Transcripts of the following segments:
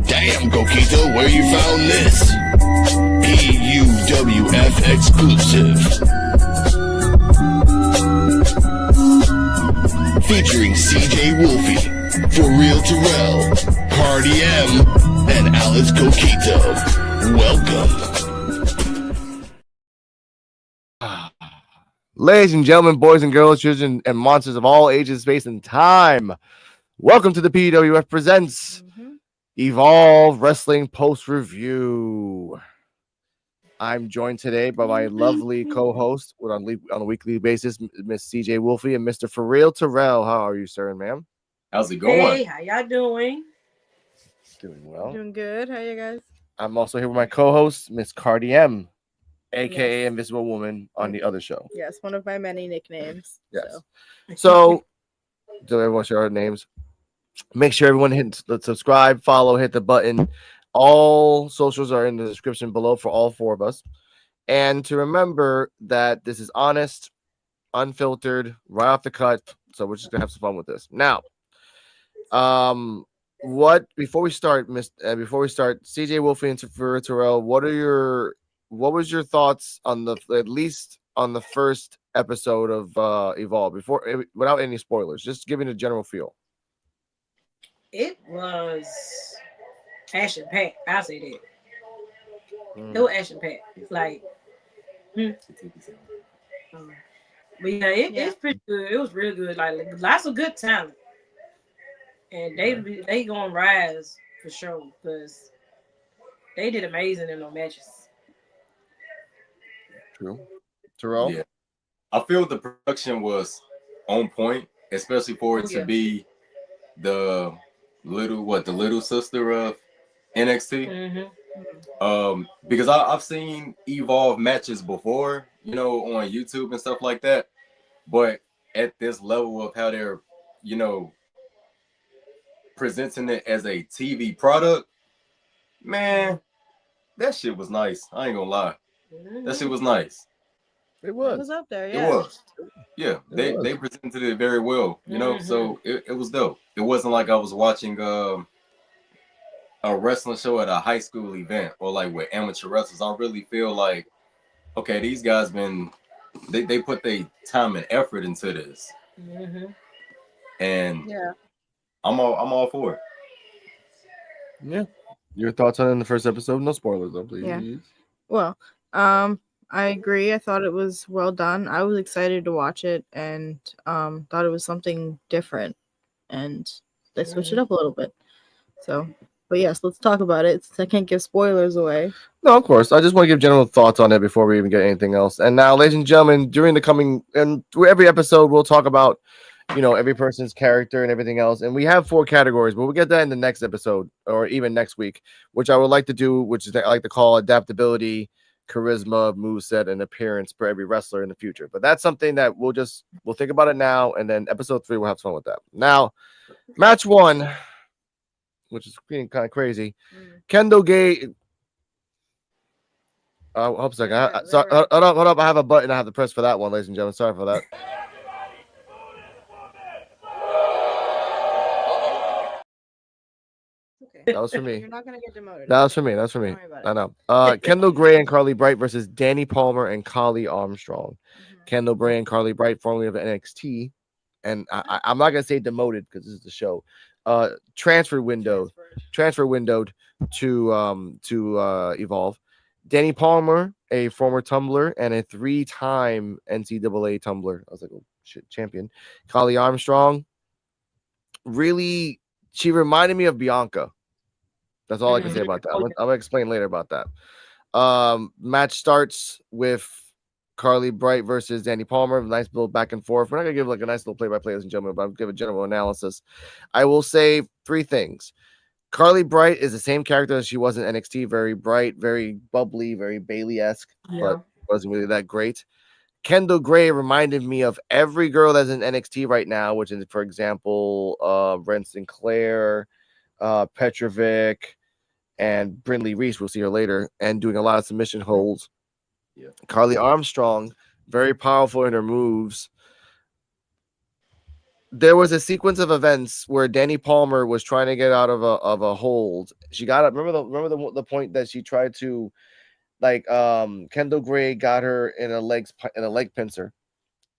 Damn, Coquito, where you found this? P.UW.F exclusive. Featuring CeeJayWolfy, For-Terrell, Cardi M, and Alex Coquito. Welcome. Ladies and gentlemen, boys and girls, children and monsters of all ages, space, and time, welcome to the P.UW.F presents Evolve Wrestling Post Review. I'm joined today by my lovely co-host on a weekly basis, Miss CeeJayWolfy and Mr. For-Terrell. How are you, sir and ma'am? How's it going? Hey, how y'all doing? Doing well. Doing good. How you guys? I'm also here with my co-host, Miss Cardi M, aka Yes. Invisible Woman on the other show. Yes, one of my many nicknames. Yes. So, do everyone share our names? Make sure everyone hit the subscribe, follow, hit the button. All socials are in the description below for all four of us. And to remember that this is honest, unfiltered, right off the cut. So we're just gonna have some fun with this. Now, before we start, CeeJayWolfy and For-Terrell, what was your thoughts on at least on the first episode of Evolve without any spoilers, just giving a general feel? It was action packed. I'll say that. It was action packed. Like, but yeah, it's pretty good. It was real good. Like lots of good talent, and they gonna rise for sure because they did amazing in those matches. True. Terrell? Yeah. I feel the production was on point, especially for it to be the little sister of NXT. Because I've seen Evolve matches before, on YouTube and stuff like that. But at this level of how they're, presenting it as a TV product, man, that shit was nice. I ain't gonna lie. That shit was nice. It was. It was up there, yeah. It was. Yeah, they presented it very well, so it was dope. It wasn't like I was watching a wrestling show at a high school event or like with amateur wrestlers. I really feel like, okay, these guys they put their time and effort into this. And yeah, I'm all for it. Yeah. Your thoughts on it in the first episode? No spoilers though, please. Yeah. Well, I agree. I thought it was well done. I was excited to watch it and thought it was something different, and they switched it up a little bit. So, but yes, let's talk about it. I can't give spoilers away. No, of course. I just want to give general thoughts on it before we even get anything else. And now, ladies and gentlemen, during the coming and through every episode, we'll talk about every person's character and everything else. And we have 4 categories, but we'll get that in the next episode or even next week, which I would like to do, which is I like to call adaptability, charisma, moveset, and appearance for every wrestler in the future. But that's something that we'll think about it now, and then episode 3 we'll have fun with that. Now, match 1, which is kind of crazy. Kendo Gay. Hold up a second. Hold up. I have a button I have to press for that one, ladies and gentlemen. Sorry for that. That was for me. You're not gonna get demoted. That was for me. That's for me. I know. Kendall Gray and Carly Bright versus Danny Palmer and Kali Armstrong. Kendall Gray and Carly Bright, formerly of NXT, and I'm not gonna say demoted because this is the show. Transfer windowed to Evolve. Danny Palmer, a former tumbler and a 3-time NCAA tumbler. I was like, oh shit, champion. Kali Armstrong. Really, she reminded me of Bianca. That's all I can say about that. I'm gonna explain later about that. Match starts with Carly Bright versus Danny Palmer. Nice little back and forth. We're not gonna give like a nice little play-by-play, ladies and gentlemen, but I'll give a general analysis. I will say 3 things. Carly Bright is the same character as she was in NXT. Very bright, very bubbly, very Bailey-esque, but wasn't really that great. Kendall Gray reminded me of every girl that's in NXT right now, which is, for example, Ren Sinclair, Petrovic, and Brindley Reese. We'll see her later, and doing a lot of submission holds. Yeah. Carly Armstrong, very powerful in her moves. there was a sequence of events where Danny Palmer was trying to get out of a hold. She got up. Remember the point that she tried to Kendall Gray got her in a leg pincer,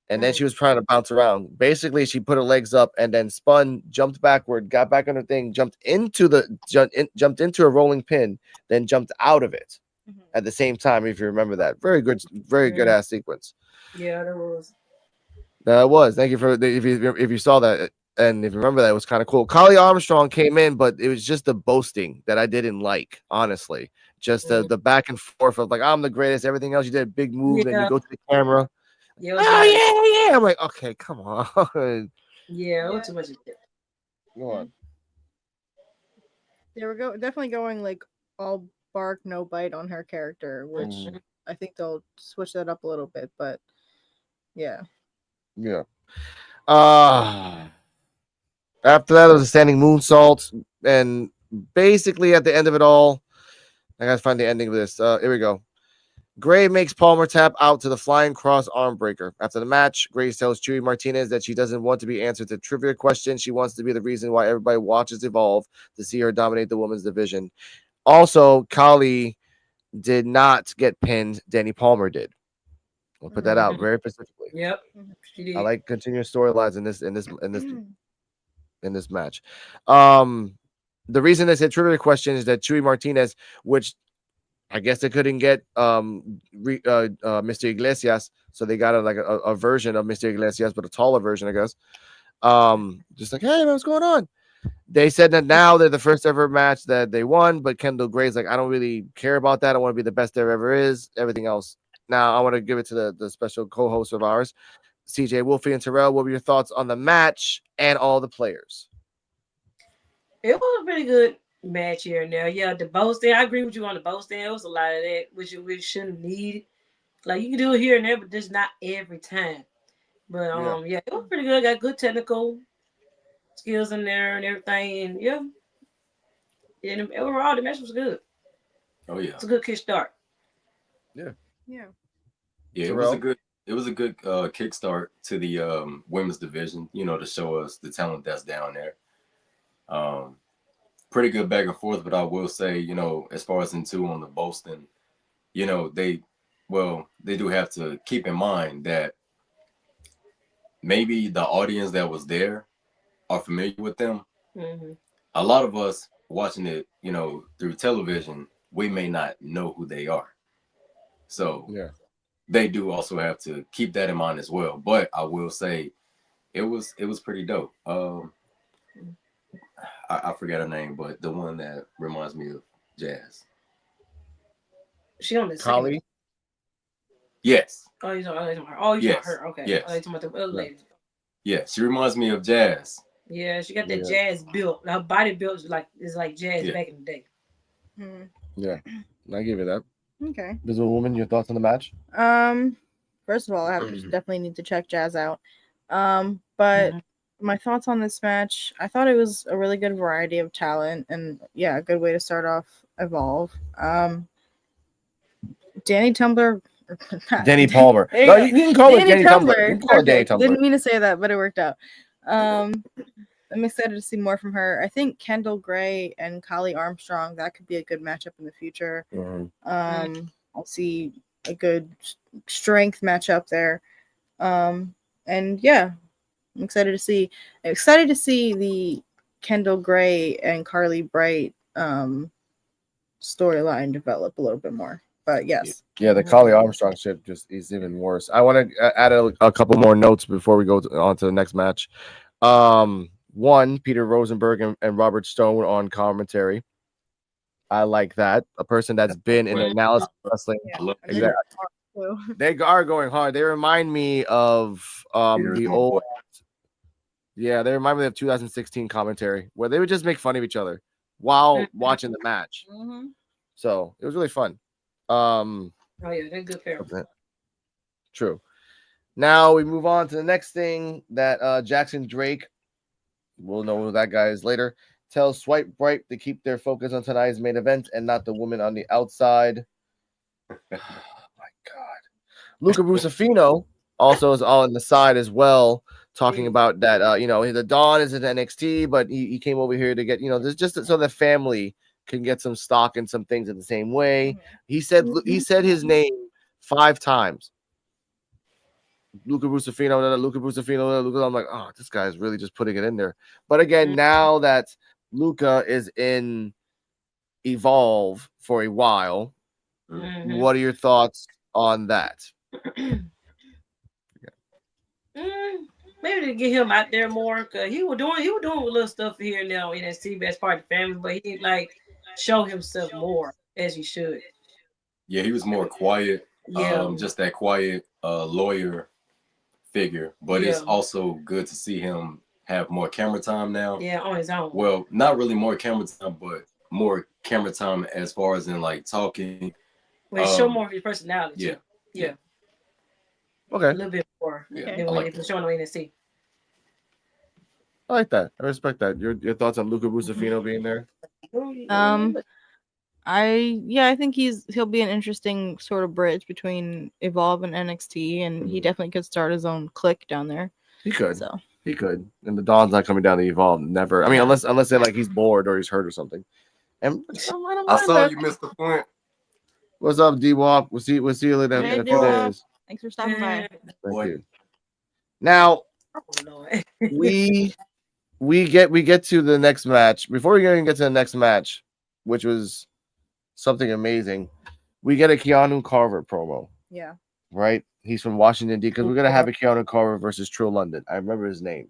and then she was trying to bounce around. Basically, she put her legs up and then spun, jumped backward, got back on her thing, jumped into a rolling pin, then jumped out of it at the same time. If you remember that, very good ass sequence. Yeah, there was. That was. Thank you for if you saw that and if you remember that, it was kind of cool. Kali Armstrong came in, but it was just the boasting that I didn't like, honestly. Just the back and forth of like I'm the greatest. Everything else you did a big move, then you go to the camera. Yeah, Yeah. I'm like, okay, come on. Yeah, it was too much. Go on. They were definitely going like all bark, no bite on her character, which I think they'll switch that up a little bit. But yeah. Yeah. After that, it was a standing moonsault, and basically at the end of it all, I gotta find the ending of this. Here we go. Gray makes Palmer tap out to the flying cross arm breaker. After the match, Gray tells Chewy Martinez that she doesn't want to be answered to trivia questions. She wants to be the reason why everybody watches Evolve to see her dominate the women's division. Also, Kali did not get pinned. Danny Palmer did. We'll put that out very specifically. Yep, she did. I like continuous storylines in this match. The reason they said trivia question is that Chewy Martinez, which I guess they couldn't get Mr. Iglesias, so they got a version of Mr. Iglesias, but a taller version, I guess. Just like, hey, what's going on? They said that now they're the first ever match that they won, but Kendall Gray's like, I don't really care about that. I want to be the best there ever is. Everything else. Now I want to give it to the special co-host of ours, CeeJayWolfy and Terrell. What were your thoughts on the match and all the players? It was a pretty good match here and there. Yeah, the boasting. I agree with you on the boasting. It was a lot of that, which we shouldn't need. Like you can do it here and there, but just not every time. But yeah, it was pretty good. Got good technical skills in there and everything. And yeah, and overall the match was good. Oh yeah, it's a good kick start. Yeah. It was a good kickstart to the women's division. You know, to show us the talent that's down there. Pretty good back and forth, but I will say, you know, as far as into on the boasting, you know, they do have to keep in mind that maybe the audience that was there are familiar with them. A lot of us watching it, you know, through television, we may not know who they are. So they do also have to keep that in mind as well. But I will say it was pretty dope. I forget her name, but the one that reminds me of Jazz. She on the Kali? Yes. Oh, you talking about her? Oh, you talking her? Okay. Yes. Oh, you talking about the other lady? Yeah, she reminds me of Jazz. Yeah, she got that Jazz built. Her body built is like Jazz back in the day. Yeah, I give you that. Okay. Visible Woman, your thoughts on the match? First of all, I definitely need to check Jazz out. But my thoughts on this match, I thought it was a really good variety of talent and a good way to start off Evolve. Danny Palmer. No, you can call it Danny Tumbler. You can call it Danny Tumbler. Didn't mean to say that, but it worked out. I'm excited to see more from her. I think Kendall Gray and Kali Armstrong, that could be a good matchup in the future. I'll see a good strength matchup there. And yeah, I'm excited to see the Kendall Gray and Carly Bright storyline develop a little bit more. But yes. Yeah, the Kali Armstrong shit just is even worse. I want to add a couple more notes before we go on to the next match. One, Peter Rosenberg and Robert Stone on commentary. I like that. A person that's been in analysis wrestling. Exactly. They are going hard. They remind me of the old. Yeah, they remind me of 2016 commentary where they would just make fun of each other while watching the match. So it was really fun. They're good pair. True. Now we move on to the next thing that Jackson Drake, we'll know who that guy is later, tells Swipe Bright to keep their focus on tonight's main event and not the woman on the outside. Oh my God. Luca Rusafino also is all on the side as well, talking about that. You know, the Dawn is in NXT, but he came over here to get, you know, there's just so the family can get some stock in some things in the same way. He said his name 5 times. Luca Brusafino, Luca Brusafino, Luca. I'm like, oh, this guy's really just putting it in there. But again, now that Luca is in Evolve for a while, what are your thoughts on that? Maybe to get him out there more, cause he was doing little stuff here and there on NXT as part of the family, but he didn't like show himself more as he should. Yeah, he was more quiet. Yeah, just that quiet lawyer figure. But it's also good to see him have more camera time now. Yeah, on his own. Well, not really more camera time, but more camera time as far as in like talking. Well, show more of his personality. Yeah. Yeah. Okay. A little bit more Yeah. than when he was showing on NXT. I like that. I respect that. Your thoughts on Luca Brusafino being there? I think he'll be an interesting sort of bridge between Evolve and NXT, and he definitely could start his own clique down there. He could. So he could. And the Dawn's not coming down to Evolve. Never. I mean, unless they're like he's bored or he's hurt or something. And I saw you missed the point. What's up, D-Walk? We'll see you later in a few days. Thanks for stopping by. Thank you. Now we get to the next match. Before we even get to the next match, which was something amazing, we get a Keanu Carver promo. Yeah. Right? He's from Washington, D.C. because we're gonna have a Keanu Carver versus Trill London. I remember his name.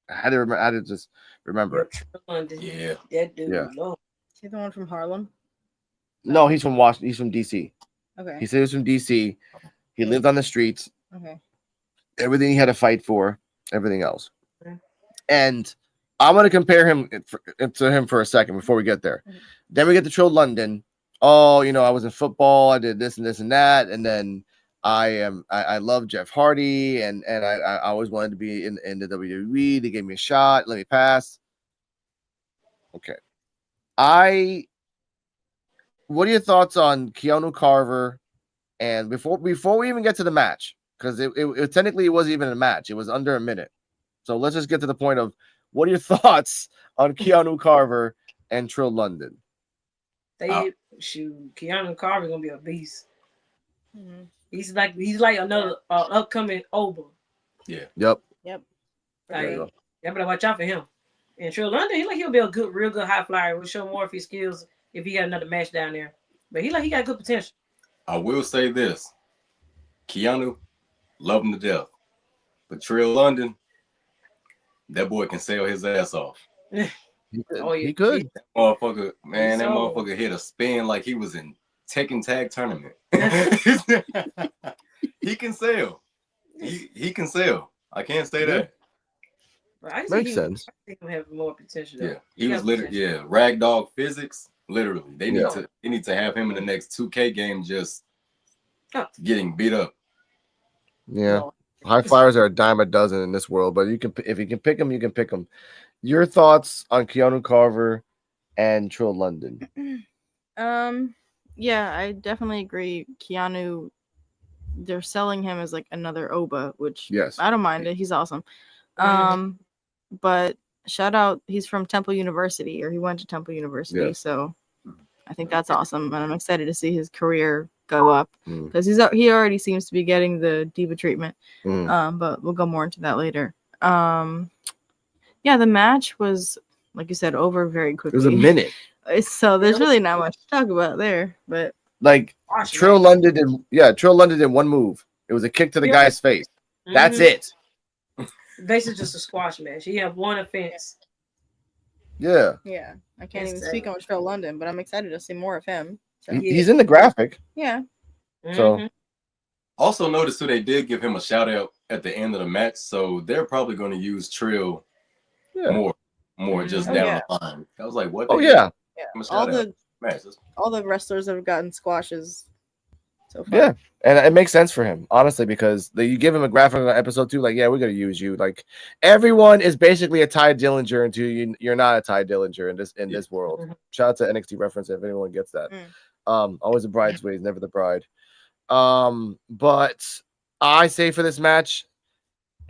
I had to just remember it. Trill London. Yeah. That dude. Yeah. Lord. Is he the one from Harlem? No, he's from Washington. He's from D.C. Okay. He said he was from D.C. He lived on the streets. Okay. Everything he had to fight for, everything else. And I'm going to compare him to him for a second before we get there. Then we get to Trill London. Oh, you know, I was in football. I did this and this and that. And then I love Jeff Hardy. And I always wanted to be in the WWE. They gave me a shot. Let me pass. Okay. What are your thoughts on Keanu Carver? And before we even get to the match, because it technically it wasn't even a match. It was under a minute. So let's just get to the point of what are your thoughts on Keanu Carver and Trill London? Keanu Carver gonna be a beast. Mm-hmm. He's like another upcoming Oba. Yeah. Yep. Like, you better watch out for him. And Trill London, he'll be a real good high flyer. We'll show more of his skills if he got another match down there. But he got good potential. I will say this: Keanu, love him to death, but Trill London, that boy can sell his ass off. He could. That motherfucker, man, that motherfucker hit a spin like he was in Tekken Tag Tournament. He can sell. He can sell. I can't say that. Right. Makes sense. I think he'll have more potential. Though. Yeah, he was literally ragdoll physics. Literally, they need to have him in the next 2K game just getting beat up. Yeah, high flyers are a dime a dozen in this world, but if you can pick them, you can pick them. Your thoughts on Keanu Carver and Trill London? Yeah, I definitely agree. Keanu, they're selling him as like another Oba, which I don't mind it. He's awesome. But shout out, he's from Temple University, or he went to Temple University, so I think that's awesome, and I'm excited to see his career go up because he already seems to be getting the diva treatment. But we'll go more into that later. The match was, like you said, over very quickly. It was a minute, so there's really not much to talk about there. But like Trill London did one move. It was a kick to the guy's face. That's it. Basically just a squash match. He had one offense. Yeah. I can't even speak on Trill London, but I'm excited to see more of him. So, he's in the graphic. Yeah. So also notice too, they did give him a shout out at the end of the match, so they're probably going to use Trill more just down the line. I was like, what? Oh yeah. All the wrestlers have gotten squashes so far. Yeah, and it makes sense for him, honestly, because you give him a graphic on episode 2, like, we're gonna use you. Like, everyone is basically a Ty Dillinger until you're not a Ty Dillinger in this world. Shout out to NXT reference if anyone gets that. Always the bridesmaids, never the bride. But I say for this match,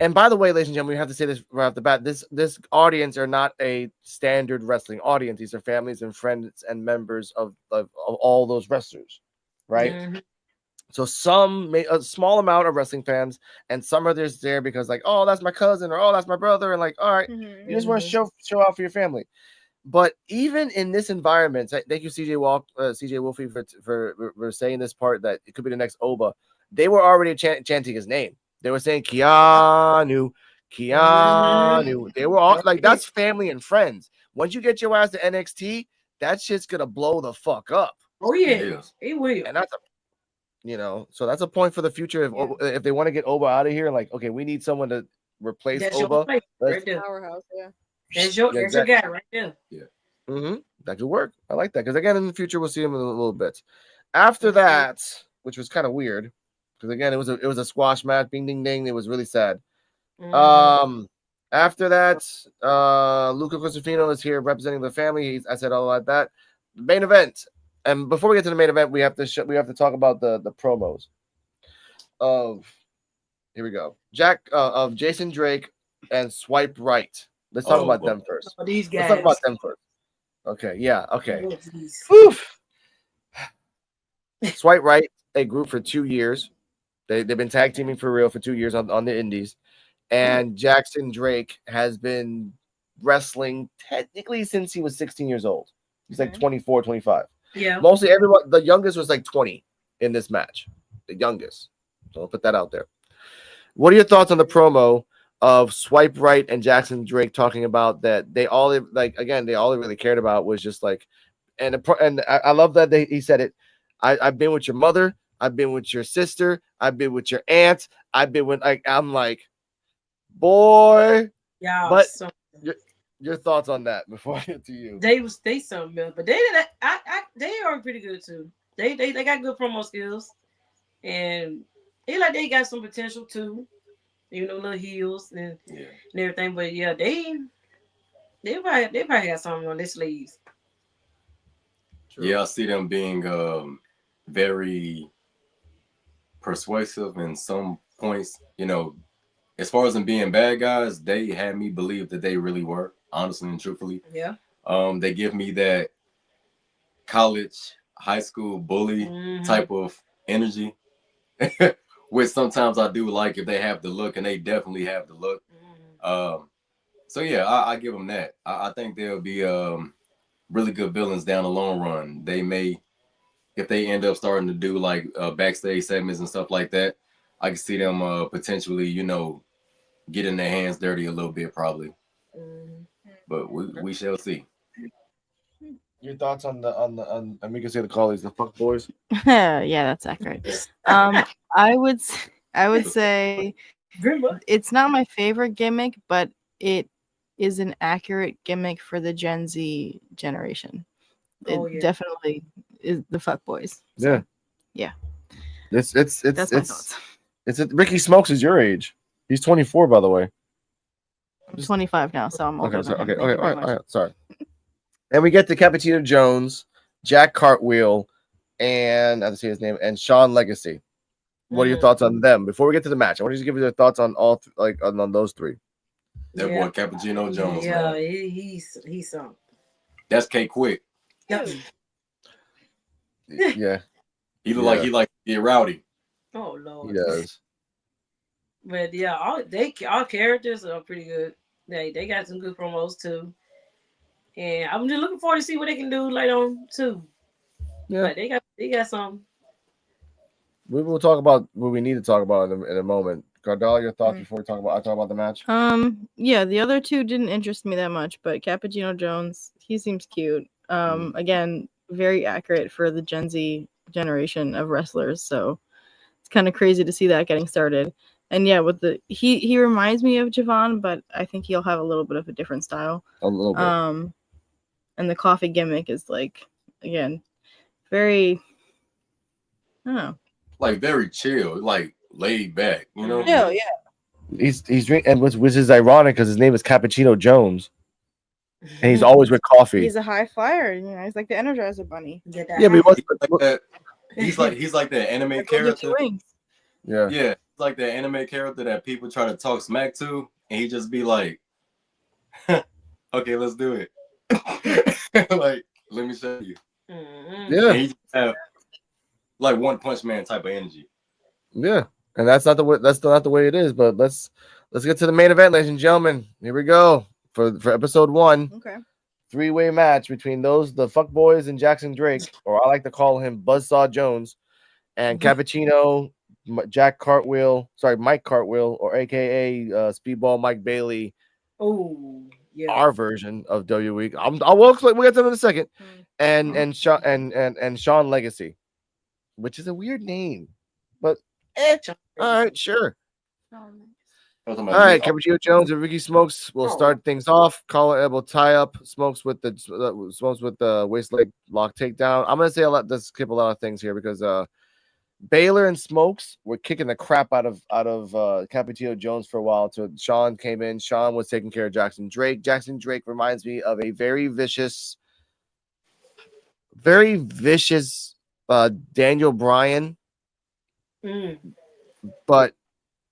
And by the way, ladies and gentlemen, we have to say this right off the bat. This audience are not a standard wrestling audience. These are families and friends and members of all those wrestlers, right? Mhm. So a small amount of wrestling fans, and some are just there because like, oh, that's my cousin, or oh, that's my brother, and like, all right, you just want to show out for your family. But even in this environment, thank you, CeeJayWolfy, for saying this part that it could be the next Oba. They were already chanting his name. They were saying Keanu. They were all like, that's family and friends. Once you get your ass to NXT, that shit's gonna blow the fuck up. Oh yeah, it will. And that's so that's a point for the future. If they want to get Oba out of here, like, okay, we need someone to replace That's Oba. your place right there. Powerhouse, yeah. That's your guy right there. Yeah. That could work. I like that because again, in the future, we'll see him in a little bit. After that, which was kind of weird, because again, it was a squash match. Bing, ding, ding. It was really sad. After that, Luca Costantino is here representing the family. I said all like that. The main event. And before we get to the main event, we have to talk about the promos of, here we go, of Jason Drake and Swipe Right. Let's talk about them first. Oh, these guys. Let's talk about them first. Okay, yeah, okay. Oof. Swipe Right, a group for 2 years. They've been tag teaming for real for 2 years on the indies. And Jackson Drake has been wrestling technically since he was 16 years old. He's like 24, 25. Yeah. Mostly everyone, the youngest was like 20 in this match. The youngest. So I'll put that out there. What are your thoughts on the promo of Swipe Right and Jackson Drake talking about that they all really cared about was just like, and I love that he said it. I've been with your mother. I've been with your sister. I've been with your aunt. I've been with, like, I'm like, boy. Yeah. But your thoughts on that before I get to you? They something else, but they are pretty good too. They got good promo skills, and they got some potential too. Little heels and everything. But yeah, they probably got something on their sleeves. True. Yeah, I see them being very persuasive in some points. As far as them being bad guys, they had me believe that they really were, honestly and truthfully. Yeah. They give me that college, high school bully type of energy, which sometimes I do like if they have the look, and they definitely have the look. So yeah, I give them that. I think they'll be really good villains down the long run. They may, if they end up starting to do like backstage segments and stuff like that, I can see them potentially, getting their hands dirty a little bit, probably. But we shall see. Your thoughts on and we can say the callies, the fuck boys. Yeah, that's accurate. I would say it's not my favorite gimmick, but it is an accurate gimmick for the Gen Z generation. It definitely is the fuck boys. So, yeah. That's my thoughts. Ricky Smokes is your age. He's 24, by the way. I'm 25 now, so I'm older. Okay. All right. Sorry. And we get to Cappuccino Jones, Jack Cartwheel, and I have to say his name, and Sean Legacy. What are your thoughts on them? Before we get to the match, I want you to give me your thoughts on all on those three. That boy Cappuccino Jones. Yeah, man. he's something. That's K Quick. Yep. Yeah. He look like he like to get rowdy. Oh Lord. He does. But yeah, all characters are pretty good. They got some good promos too. And I'm just looking forward to see what they can do later on too. Yeah, but they got some. We will talk about what we need to talk about in a moment. Gardal, your thoughts before I talk about the match? Yeah, the other two didn't interest me that much, but Cappuccino Jones, he seems cute. Again, very accurate for the Gen Z generation of wrestlers, so it's kind of crazy to see that getting started. And yeah, with he reminds me of Javon, but I think he'll have a little bit of a different style. A little bit. And the coffee gimmick is like, again, very, I don't know, like very chill, like laid back, Yeah. He's drinking, and which is ironic because his name is Cappuccino Jones, and he's always with coffee. He's a high flyer, he's like the Energizer Bunny. Yeah, but he's like the anime character. Yeah. like the anime character that people try to talk smack to, and he just be like, "Okay, let's do it." Like, let me show you. Yeah, And he just have like One Punch Man type of energy. yeah, and that's not the way. That's not the way it is. But let's get to the main event, ladies and gentlemen. Here we go for episode 1. Okay. 3-way match between the fuck boys and Jackson Drake, or I like to call him Buzzsaw Jones, and Cappuccino, Mike Cartwheel, or AKA Speedball Mike Bailey. Oh, yeah. Our version of WWE. We'll get to them in a second. And Sean Legacy, which is a weird name, but all right, sure. All right, Cappuccino Jones and Ricky Smokes will start things off. Collar elbow tie up. Smokes with the waist leg lock takedown. I'm gonna say let's skip a lot of things here because Baylor and Smokes were kicking the crap out of Cappuccino Jones for a while. So Sean came in. Sean was taking care of Jackson Drake. Jackson Drake reminds me of a very vicious Daniel Bryan, but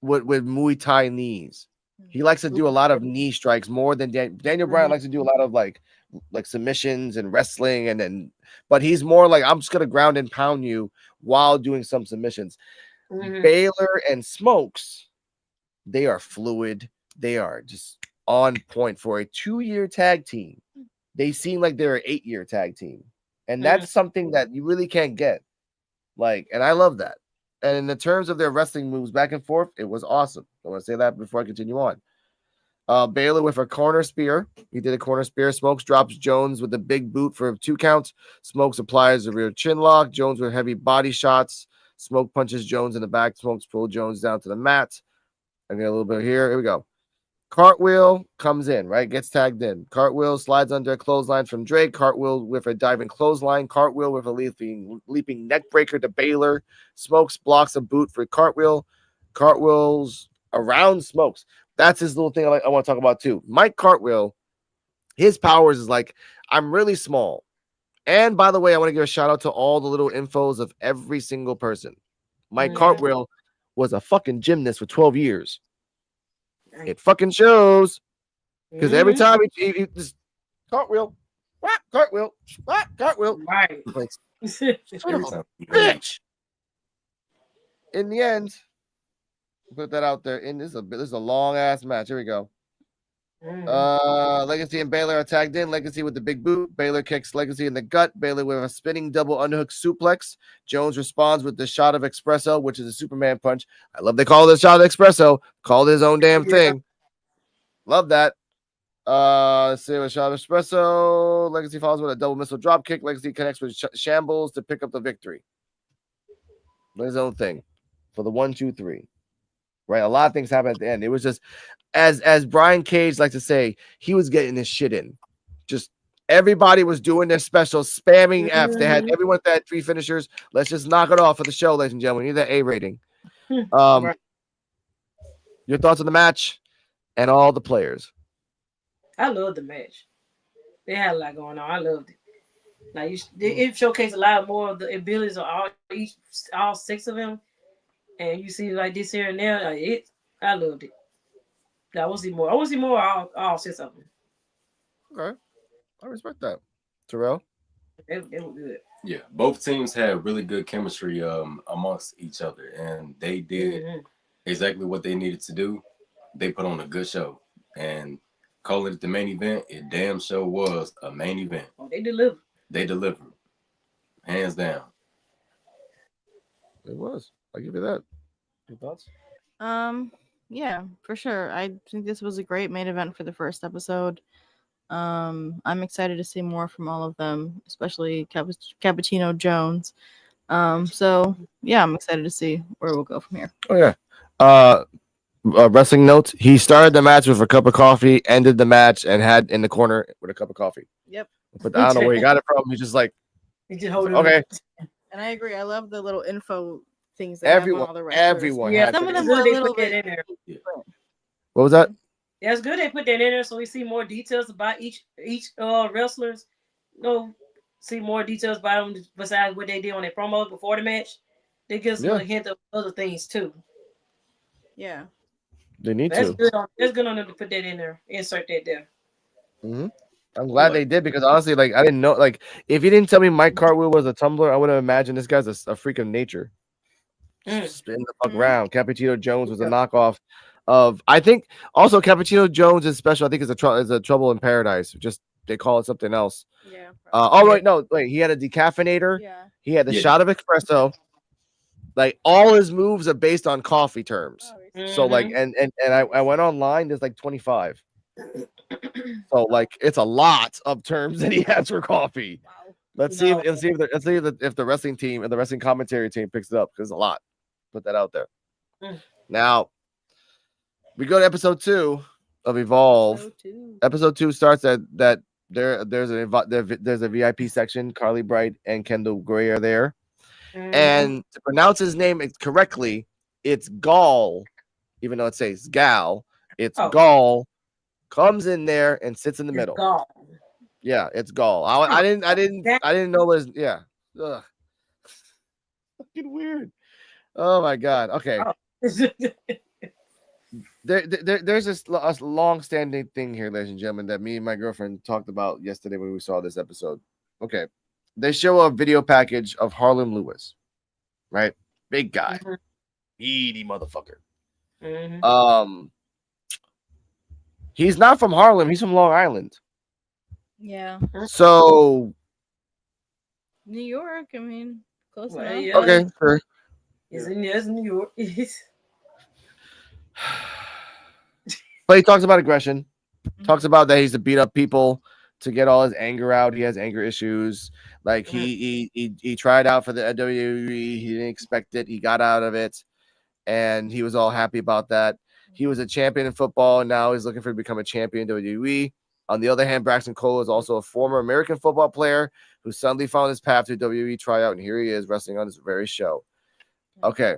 with Muay Thai knees. He likes to do a lot of knee strikes more than Daniel Bryan likes to do a lot of like submissions and wrestling, but he's more like, I'm just gonna ground and pound you while doing some submissions. Baylor and Smokes, they are fluid. They are just on point for a 2-year tag team. They seem like they're an 8-year tag team, and that's something that you really can't get. And I love that. And in the terms of their wrestling moves back and forth, it was awesome. I want to say that before I continue on. Baylor with a corner spear. He did a corner spear. Smokes drops Jones with a big boot for 2 counts. Smokes applies a rear chin lock. Jones with heavy body shots. Smoke punches Jones in the back. Smokes pull Jones down to the mat. I get a little bit here. Here we go. Cartwheel comes in, right? Gets tagged in. Cartwheel slides under a clothesline from Drake. Cartwheel with a diving clothesline. Cartwheel with a leaping neck breaker to Baylor. Smokes blocks a boot for Cartwheel. Cartwheel's around Smokes. That's his little thing I want to talk about too. Mike Cartwheel, his powers is like, I'm really small. And by the way, I want to give a shout out to all the little infos of every single person. Mike Cartwheel was a fucking gymnast for 12 years. It fucking shows, because every time he just cartwheel, cartwheel, right? Like, bitch. In the end, put that out there. This is a long ass match. Here we go. Legacy and Baylor are tagged in. Legacy with the big boot. Baylor kicks Legacy in the gut. Baylor with a spinning double underhook suplex. Jones responds with the shot of espresso, which is a Superman punch. I love they call this shot of espresso. Called his own damn thing. Love that. Let's see, a shot of espresso. Legacy follows with a double missile drop kick. Legacy connects with Shambles to pick up the victory. His own thing for the 1, 2, 3. Right, a lot of things happen at the end. It was just as Brian Cage likes to say, he was getting his shit in. Just everybody was doing their special, spamming F. They had everyone that had 3 finishers. Let's just knock it off for the show, ladies and gentlemen. We need that A rating. Your thoughts on the match and all the players? I love the match. They had a lot going on. I loved it. Like it showcased a lot more of the abilities of all 6 of them. And you see like this here and there, I loved it. I want to see more. I want to see more of all 6 of them. Okay, I respect that. Terrell, it was good. Yeah, both teams had really good chemistry amongst each other, and they did exactly what they needed to do. They put on a good show, and calling it the main event, it damn sure was a main event. Oh, they delivered. They delivered, hands down. It was. I'll give you that. Your thoughts? Yeah, for sure. I think this was a great main event for the first episode. I'm excited to see more from all of them, especially Cappuccino Jones. So yeah, I'm excited to see where we'll go from here. Oh yeah. Wrestling notes. He started the match with a cup of coffee, ended the match, and had in the corner with a cup of coffee. Yep. But I don't know where he got it from. He's just like, okay. And I agree. I love the little info things that everyone, all the wrestlers. everyone. Yeah, some of them were a little bit in there. What was that? Yeah, it's good they put that in there so we see more details about each wrestlers. See more details about them besides what they did on their promo before the match. They give us a hint of other things too. Yeah. They need That's to. good. That's good on them to put that in there. Insert that there. Hmm. I'm glad they did because honestly, like I didn't know. Like if you didn't tell me Mike Cartwheel was a tumbler, I would have imagined this guy's a freak of nature. Mm. Spin the fuck around. Cappuccino Jones was a knockoff of. I think also Cappuccino Jones is special. I think is a Trouble in Paradise. Just they call it something else. Yeah. Oh wait, no, wait. He had a decaffeinator. Yeah. He had the Yeah. shot of espresso. Like all his moves are based on coffee terms. So like, and I went online. There's like 25. So like, it's a lot of terms that he has for coffee. Wow. Let's see if the wrestling team and the wrestling commentary team picks it up because it's a lot. Put that out there. Now we go to episode 2 of Evolve. Episode 2 starts at that there's a VIP section. Carly Bright and Kendall Gray are there. And to pronounce his name correctly, it's Gall, even though it says Gal. It's Gall. Comes in there and sits in the middle. Gall. Yeah, it's Gall. I didn't know it was. Yeah, ugh. Fucking weird. Oh my god. Okay. There's this long-standing thing here, ladies and gentlemen, that me and my girlfriend talked about yesterday when we saw this episode. Okay, they show a video package of Harlan Lewis, right? Big guy, meaty motherfucker. He's not from Harlem. He's from Long Island. Yeah. So New York. I mean, close enough. Yeah. Okay, sure. It's in New York. But he talks about aggression. Talks about that he's to beat up people to get all his anger out. He has anger issues. Like he tried out for the WWE. He didn't expect it. He got out of it, and he was all happy about that. He was a champion in football, and now he's looking for to become a champion in WWE. On the other hand, Braxton Cole is also a former American football player who suddenly found his path to WWE tryout, and here he is wrestling on this very show. Okay,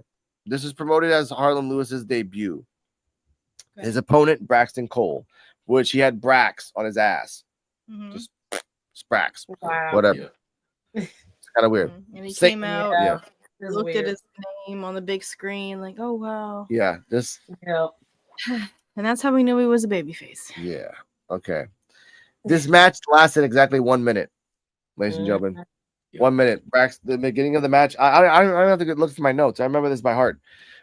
this is promoted as Harlan Lewis's debut. His opponent, Braxton Cole, which he had Brax on his ass. Just Brax. Wow. Whatever. It's kind of weird. And he came out, looked weird. at his name on the big screen, like, oh, wow. Yeah. This. Yeah. And that's how we knew he was a babyface. Yeah. Okay. This match lasted exactly 1 minute, ladies and gentlemen. 1 minute. The beginning of the match. I don't have to look through my notes. I remember this by heart.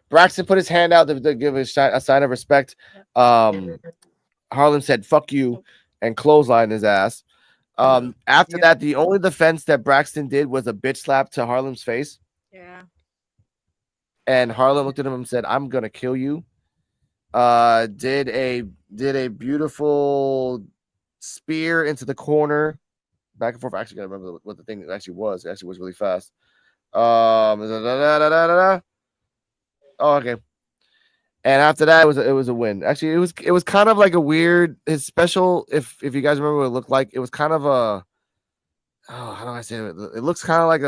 Braxton put his hand out to give a sign of respect. Harlan said, fuck you, and clotheslined his ass. After that, the only defense that Braxton did was a bitch slap to Harlan's face. Yeah. And Harlan looked at him and said, I'm going to kill you. Did a beautiful spear into the corner. Back and forth. I actually got to remember what the thing actually was. It actually was really fast. Oh, okay. And after that, it was a win. Actually, it was kind of like a weird his special. If you guys remember what it looked like, it was kind of a. Oh, how do I say it? It looks kind of like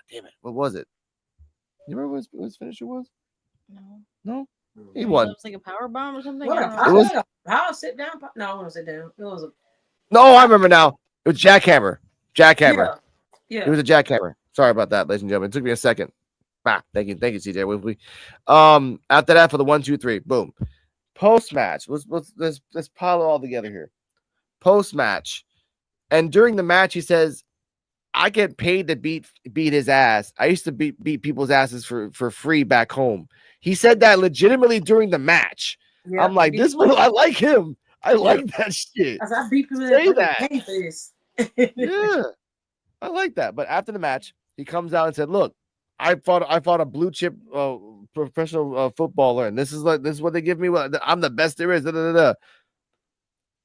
damn it. What was it? You remember what his finisher was? No. He won. It was like a power bomb or something. I'll sit down. No, I want to sit down. It was a. No, I remember now. It was jackhammer. Jackhammer. Yeah. It was a jackhammer. Sorry about that, ladies and gentlemen. It took me a second. Thank you, CeeJayWolfy. After that, for the 1, 2, 3, boom. Post match. Let's pile it all together here. Post match, and during the match, he says, "I get paid to beat his ass. I used to beat people's asses for free back home." He said that legitimately during the match. Yeah, I'm like, this one, I like him. I like that shit. I beat people say that. Yeah, I like that. But after the match, he comes out and said, "Look, I fought a blue chip professional footballer, and this is what they give me. I'm the best there is." Da, da, da, da.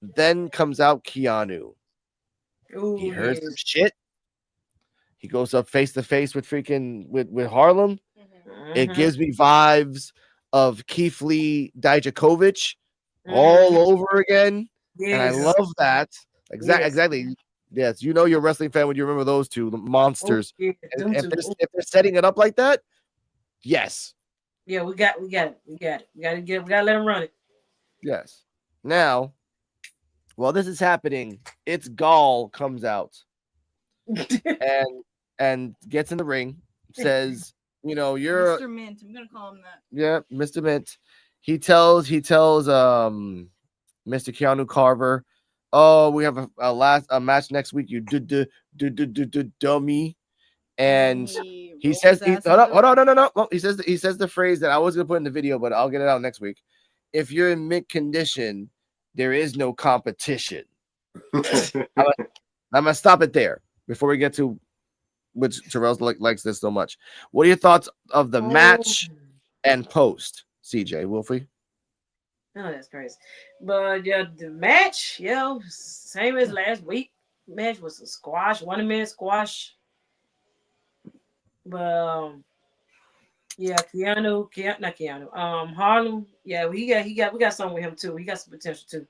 Then comes out Keanu. Ooh, he heard some shit. He goes up face to face with with Harlem. It gives me vibes of Keith Lee Dijakovic all over again. Yes. And I love that. Exactly. Yes, you know you're a wrestling fan when you remember those two monsters. Oh, yeah. If they're setting it up like that, yes. Yeah, we got it. We gotta let them run it. Yes. Now, while this is happening, it's Gall comes out and gets in the ring, says, you know, you're Mr. Mint. I'm gonna call him that. yeah, Mr. Mint. He tells Mr. Keanu Carver, oh, we have a match next week. You dummy. And he rolled says, his ass hold into on, it. no. Well, he says the phrase that I was gonna put in the video, but I'll get it out next week. If you're in mint condition, there is no competition. I'm gonna stop it there before we get to which Terrell likes this so much. What are your thoughts of the match and post, CeeJayWolfy? Oh, that's crazy. But yeah, the match, yeah, same as last week. Match was a squash, 1 minute squash. But yeah, not Keanu. Harlem, yeah, we got something with him too. He got some potential too.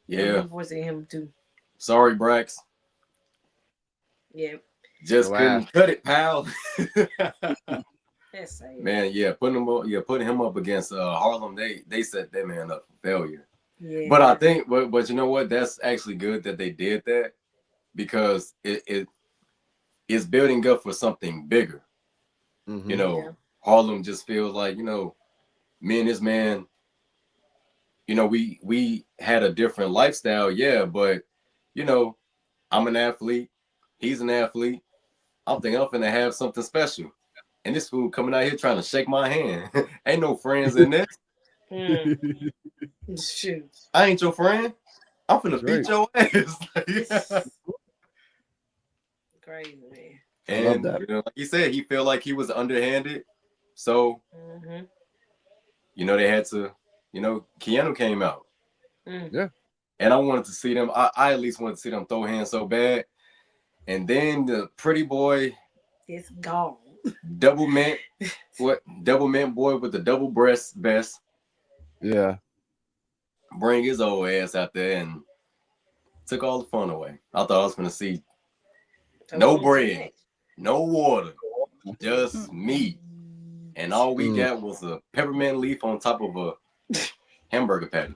Yeah. I'm looking forward to seeing him too. Sorry, Brax. Yeah, Just couldn't cut it, pal. that's sad. Man, yeah, putting him up against Harlem, they set that man up for failure. Yeah. But I think, but you know what? That's actually good that they did that because it is building up for something bigger. Mm-hmm. You know, Harlem just feels like, you know, me and this man, you know, we had a different lifestyle, yeah, but you know, I'm an athlete, he's an athlete. I'm thinking I'm finna have something special. And this fool coming out here trying to shake my hand. Ain't no friends in this. Shoot. I ain't your friend. I'm finna beat your ass. Crazy, man. And I love that. you know, like he said, he felt like he was underhanded. So, you know, they had to, you know, Keanu came out. Yeah. And I wanted to see them. I at least wanted to see them throw hands so bad. And then the pretty boy, it's gone. Double mint boy with the double breast vest. Yeah. Bring his old ass out there and took all the fun away. I thought I was gonna see no bread, no water, just meat. And all we got was a peppermint leaf on top of a hamburger patty.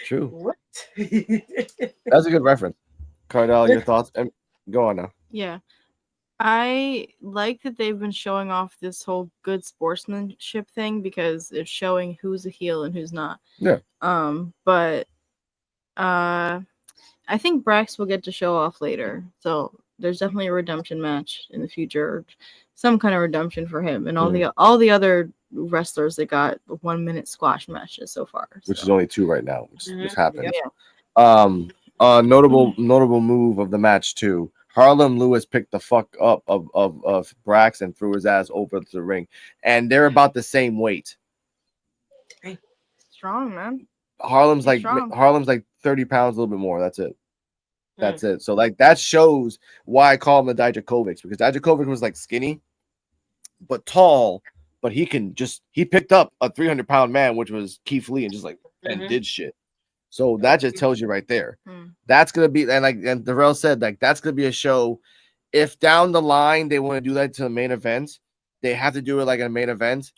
True. What? That's a good reference. Cardell, your thoughts? And go on now. Yeah. I like that they've been showing off this whole good sportsmanship thing because it's showing who's a heel and who's not. Yeah. But I think Brax will get to show off later. So there's definitely a redemption match in the future, some kind of redemption for him and all the other wrestlers that got 1 minute squash matches so far. Which is only 2 right now, which just happened. Yeah. Notable move of the match too. Harlem Lewis picked the fuck up of Brax and threw his ass over to the ring, and they're about the same weight. Strong, man. Harlem's like 30 pounds, a little bit more. That's it. That's it. So like that shows why I call him the Dijakovic, because Dijakovic was like skinny, but tall. But he picked up a 300-pound man, which was Keith Lee, and just like and did shit. So that just tells you right there. That's gonna be and Terrell said like that's gonna be a show. If down the line they want to do that to the main event, they have to do it like a main event.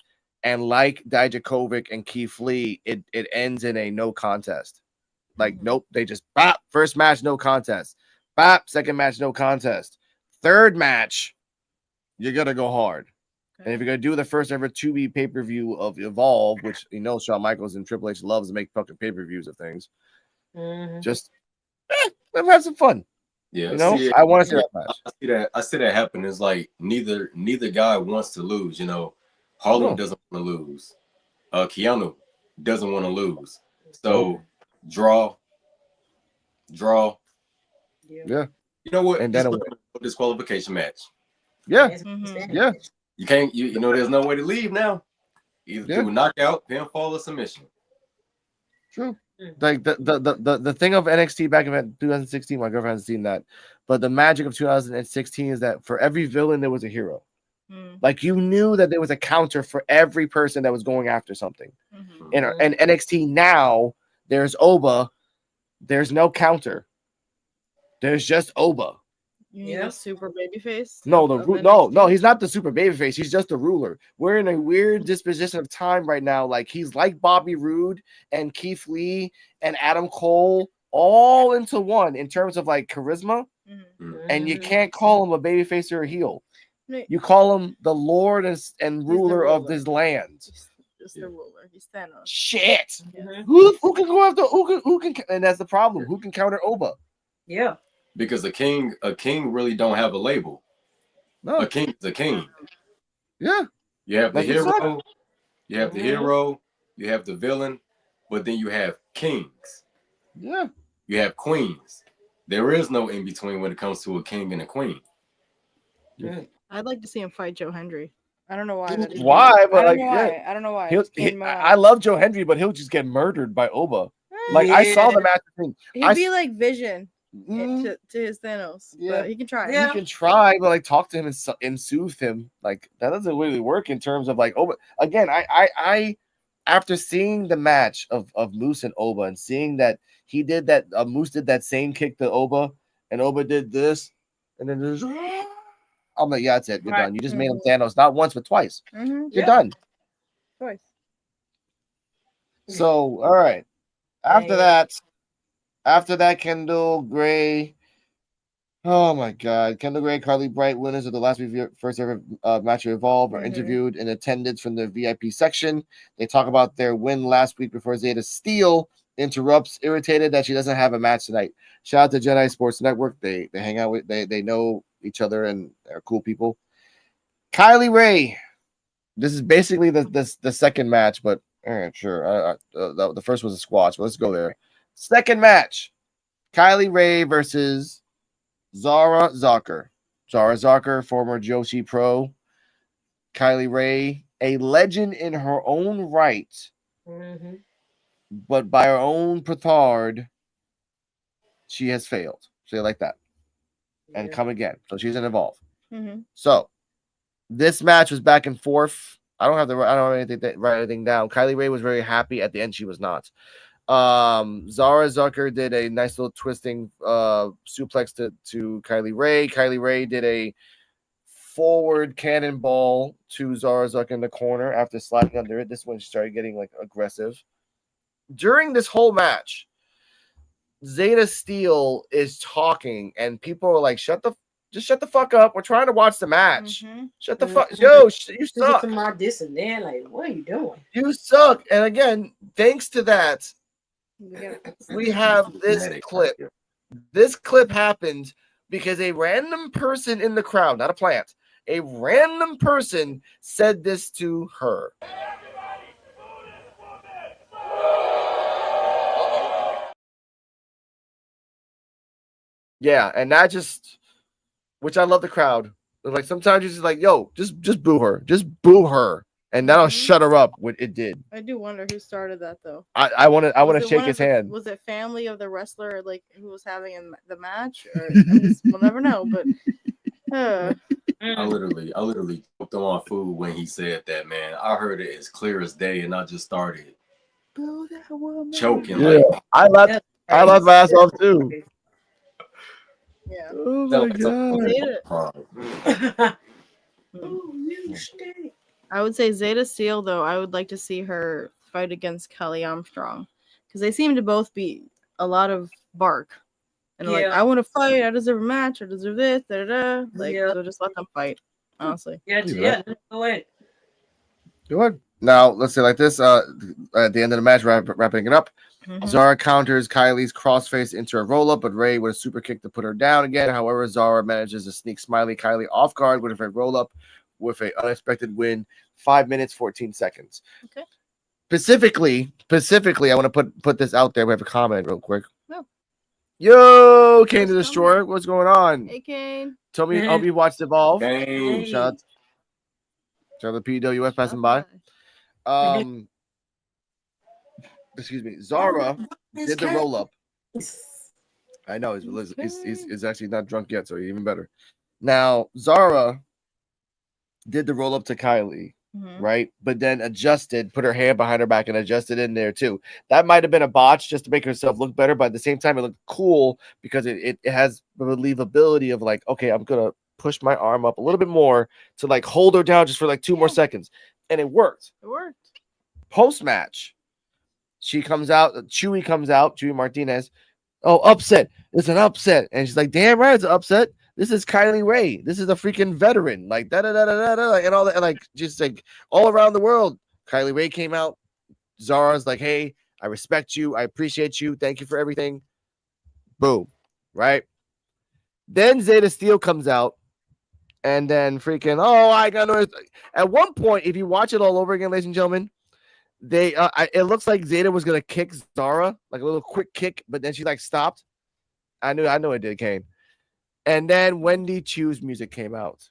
And like Dijakovic and Keith Lee, it ends in a no contest. Like nope, they just bop, first match no contest, bop, second match no contest, third match you're gonna go hard. And if you're gonna do the first ever 2B pay-per-view of Evolve, which you know Shawn Michaels and Triple H loves to make fucking pay-per-views of things, just let them have some fun. Yeah, you know, I want to see that match. I see that happen. It's like neither guy wants to lose. You know, Harlem doesn't want to lose. Keanu doesn't want to lose. So draw. Yeah. You know what? And then a disqualification match. Yeah. Yeah. You can't. You know, there's no way to leave now. Either through knockout, pinfall, or submission. True. Like the thing of NXT back in 2016, my girlfriend hasn't seen that, but the magic of 2016 is that for every villain there was a hero. Like you knew that there was a counter for every person that was going after something. And NXT now there's Oba, there's no counter. There's just Oba. You need a super babyface? No, he's not the super babyface. He's just a ruler. We're in a weird disposition of time right now. Like he's like Bobby Roode and Keith Lee and Adam Cole all into one in terms of like charisma. And you can't call him a babyface or a heel. You call him the Lord and the ruler of ruler. this land. Just the ruler. He's Thanos. Shit. Mhm. Who can go after who can and that's the problem. Who can counter Oba? Yeah. Because a king really don't have a label. No. A king is a king. Yeah. You have the That's what's hero, up. you have the Mhm. hero, you have the villain, but then you have kings. Yeah. You have queens. There is no in between when it comes to a king and a queen. I'd like to see him fight Joe Hendry. I don't know why. That just Why? I But don't like, know yeah, why. I don't know why. It just came to my I mind. love Joe Hendry, but he'll just get murdered by Oba. Like I saw the match thing. He'd be like Vision Mm, to his Thanos. yeah. But he can try. Yeah. You can try, but like talk to him and soothe him. Like that doesn't really work in terms of like Oba. Again, I after seeing the match of Moose and Oba and seeing that he did that, Moose did that same kick to Oba, and Oba did this, and then there's. I'm like, yeah, that's it. You're Right. done. You just made him Thanos not once but twice. Mm-hmm. You're Yeah. done. Twice. So, all right. After that, Kendall Gray. Oh my God, Kendall Gray, Carly Bright, winners of the last first ever match of Evolve, are interviewed in attendance from the VIP section. They talk about their win last week before Zeta Steele interrupts, irritated that she doesn't have a match tonight. Shout out to Jedi Sports Network. They hang out with they know each other and they're cool people. Kylie Ray. This is basically the second match, but all right, sure. The first was a squash, but let's go there. Second match: Kylie Ray versus Zara Zucker. Zara Zucker, former Joshi Pro. Kylie Ray, a legend in her own right, Mhm. but by her own petard, she has failed. Say it like that, and Yeah. come again. So she's an Evolve. Mm-hmm. So this match was back and forth. I don't have write anything down. Kylie Ray was very happy. At the end, she was not. Zara Zucker did a nice little twisting suplex to Kylie Ray. Kylie Ray did a forward cannonball to Zara Zucker in the corner after sliding under it. This is when she started getting like aggressive. During this whole match, Zeta Steele is talking, and people are like, shut the fuck up. We're trying to watch the match. Mm-hmm. Shut the fuck. Yo, you suck. To my this and that, like, what are you doing? You suck. And again, thanks to that, we have this clip. This clip happened because a random person in the crowd, not a plant, a random person said this to her. Yeah, and that just, which I love the crowd. Like sometimes you're just like, yo, just boo her. Just boo her. And that'll shut her up what it did. I do wonder who started that though. I want to shake his hand. Was it family of the wrestler like who was having the match? Or we'll never know. But I literally choked on my food when he said that, man. I heard it as clear as day, and I just started choking. Yeah. Like I left my ass off too. yeah. Oh my God. I would say Zeta Steele, though, I would like to see her fight against Kelly Armstrong because they seem to both be a lot of bark. And like, I want to fight. I deserve a match. I deserve this. Like, so just let them fight, honestly. Go ahead. Go ahead. Now, let's say like this. At the end of the match, wrapping it up, Zara counters Kylie's crossface into a roll-up, but Ray with a super kick to put her down again. However, Zara manages to sneak Smiley Kylie off guard with a roll-up with an unexpected win, 5 minutes, 14 seconds. Okay. Specifically, I want to put this out there. We have a comment real quick. No. Yo, Kane the Destroyer, what's going on? Hey, Kane. Tell me, hope you watched Evolve. Kane. Shout out to P.UW.F passing by. Excuse me. Zara did the roll up. I know he's actually not drunk yet, so even better. Now Zara did the roll up to Kylie, right? But then adjusted, put her hand behind her back and adjusted in there too. That might have been a botch just to make herself look better, but at the same time, it looked cool because it has the believability of like, okay, I'm gonna push my arm up a little bit more to like hold her down just for like 2 more seconds, and it worked. It worked. Post match, she comes out. Chewy Martinez. Oh, upset! It's an upset, and she's like, "Damn right, it's an upset. This is Kylie Ray. This is a freaking veteran. Like da da da da da and all that. And like just like all around the world. Kylie Ray came out. Zara's like, hey, I respect you. I appreciate you. Thank you for everything. Boom. Right. Then Zeta Steel comes out. And then freaking, oh, I got no. At one point, if you watch it all over again, ladies and gentlemen, it looks like Zeta was gonna kick Zara, like a little quick kick, but then she like stopped. I know it did, Kane. And then Wendy Chu's music came out.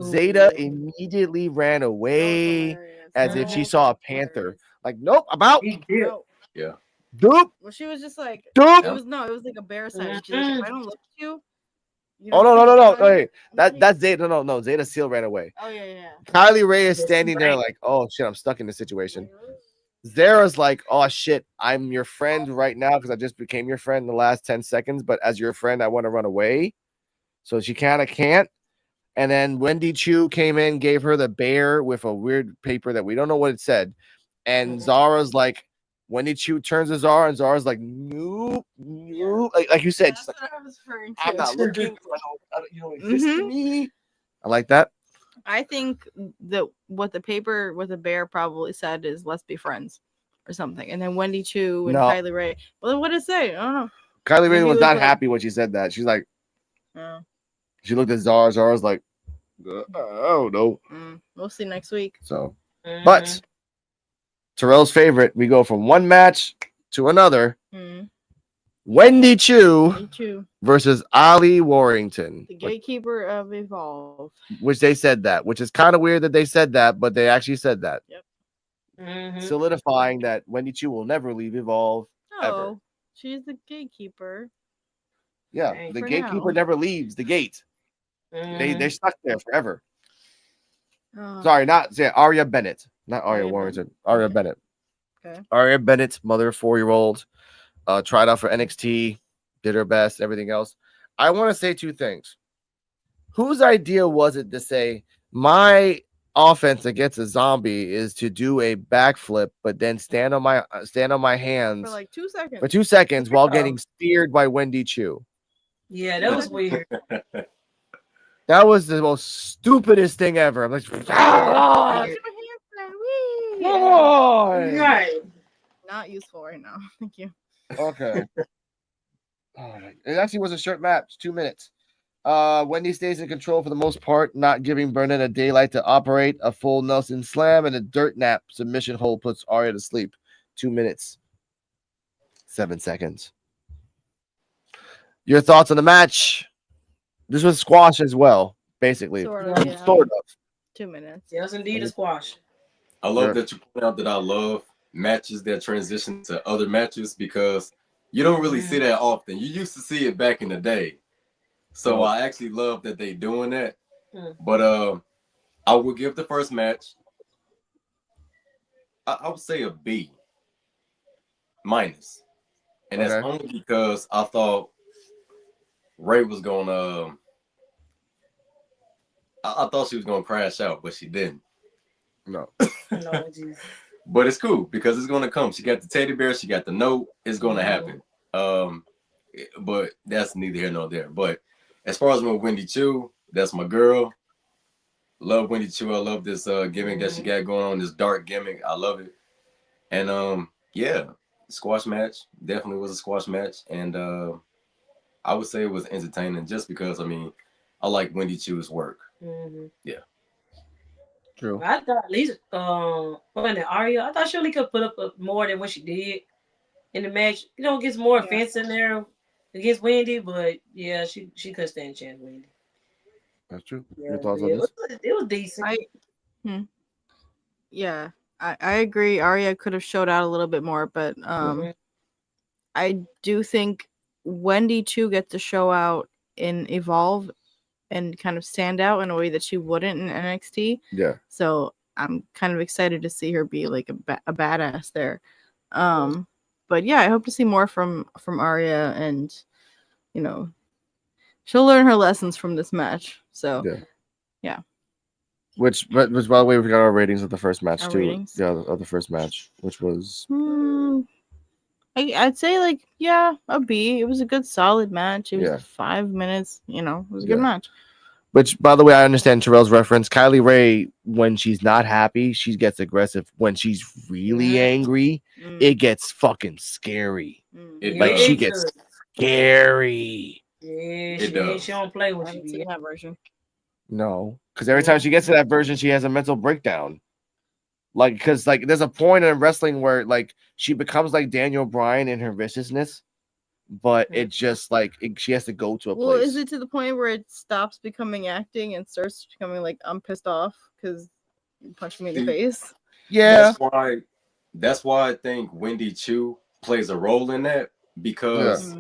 Zeta immediately ran away as if she saw a panther. Like, nope, I'm out. No. Yeah. Doop. Well, she was just like, Doop. it was like a bear sign. She's like, if I don't look at you. Oh don't no. see me, Wait, that's Zeta. No. Zeta Seal ran away. Oh yeah. Kylie Ray is standing there like, oh shit, I'm stuck in this situation. Zara's like, oh shit, I'm your friend right now because I just became your friend in the last 10 seconds. But as your friend, I want to run away. So she kind of can't. And then Wendy Chu came in, gave her the bear with a weird paper that we don't know what it said. And Zara's like, Wendy Chu turns to Zara, and Zara's like, nope. Like you said, That's what I was referring to. I'm not looking. You don't exist to me. I like that. I think that what the bear probably said is let's be friends or something. And then Wendy Chu and Kylie Ray. Well, then what did it say? I don't know. Kylie Ray was not happy when she said that. She's like, she looked at Zara. Zara's like, oh no. We'll see next week. So, but Terrell's favorite, we go from one match to another. Wendy Chu versus Ali Warrington, the gatekeeper of Evolve, which they said that, which is kind of weird that they said that, but they actually said that. Yep. Solidifying that Wendy Chu will never leave Evolve ever. She's the gatekeeper. Yeah, the gatekeeper never leaves the gate. They're stuck there forever. Sorry, Aria Bennett, not Aria Warrington. Aria Bennett. Okay. Aria Bennett, mother of 4-year-old. Tried out for NXT, did her best, everything else. I want to say two things. Whose idea was it to say my offense against a zombie is to do a backflip, but then stand on my hands for like 2 seconds. For 2 seconds while getting speared by Wendy Chu. Yeah, that was weird. That was the most stupidest thing ever. I'm like, Right. Not useful right now. Thank you. Okay. It actually was a short match, 2 minutes. Wendy stays in control for the most part, not giving Burnett a daylight to operate. A full Nelson slam and a dirt nap submission hold puts Aria to sleep. 2 minutes, 7 seconds. Your thoughts on the match? This was squash as well, basically. Sort of. 2 minutes. Yes, indeed, a squash. I love that you point out that I love matches that transition to other matches because you don't really see that often. You used to see it back in the day. So I actually love that they doing that. But I would give the first match, I would say a B minus. And that's only because I thought Ray was gonna I thought she was gonna crash out, but she didn't. No. But it's cool because it's gonna come. She got the teddy bear, she got the note, it's gonna happen. But that's neither here nor there. But as far as with Wendy Chu, that's my girl. Love Wendy Chu. I love this gimmick that she got going on, this dark gimmick. I love it. And yeah, squash match. Definitely was a squash match. And I would say it was entertaining just because, I mean, I like Wendy Chu's work. Yeah. True. I thought at least Aria, I thought she only could put up more than what she did in the match. You know, gets more offense in there against Wendy, but yeah, she could stand a chance, Wendy. That's true. Yeah, Your thoughts on this? It was decent. Yeah, I agree. Aria could have showed out a little bit more, but I do think Wendy Chu gets to show out in Evolve and kind of stand out in a way that she wouldn't in NXT. Yeah. So I'm kind of excited to see her be like a badass there. But yeah, I hope to see more from Aria, and you know, she'll learn her lessons from this match. So yeah. Which by the way, we got our ratings of the first match Our too. ratings? Yeah, of the first match, which was I'd say like a B. It was a good solid match. It was Yeah. 5 minutes. You know, it was a good match. Which, by the way, I understand Terrell's reference. Kylie Ray, when she's not happy, she gets aggressive. When she's really angry, it gets fucking scary. Like she gets scary. Yeah, It does. she don't play I when she haven't be. seen that version. No, because every time she gets to that version, she has a mental breakdown. Like, because like there's a point in wrestling where like she becomes like Daniel Bryan in her viciousness, but it's just like she has to go to a Well, place. is it to the point where it stops becoming acting and starts becoming like I'm pissed off because you punched me in the face? Yeah, That's why I think Wendy Chu plays a role in that, because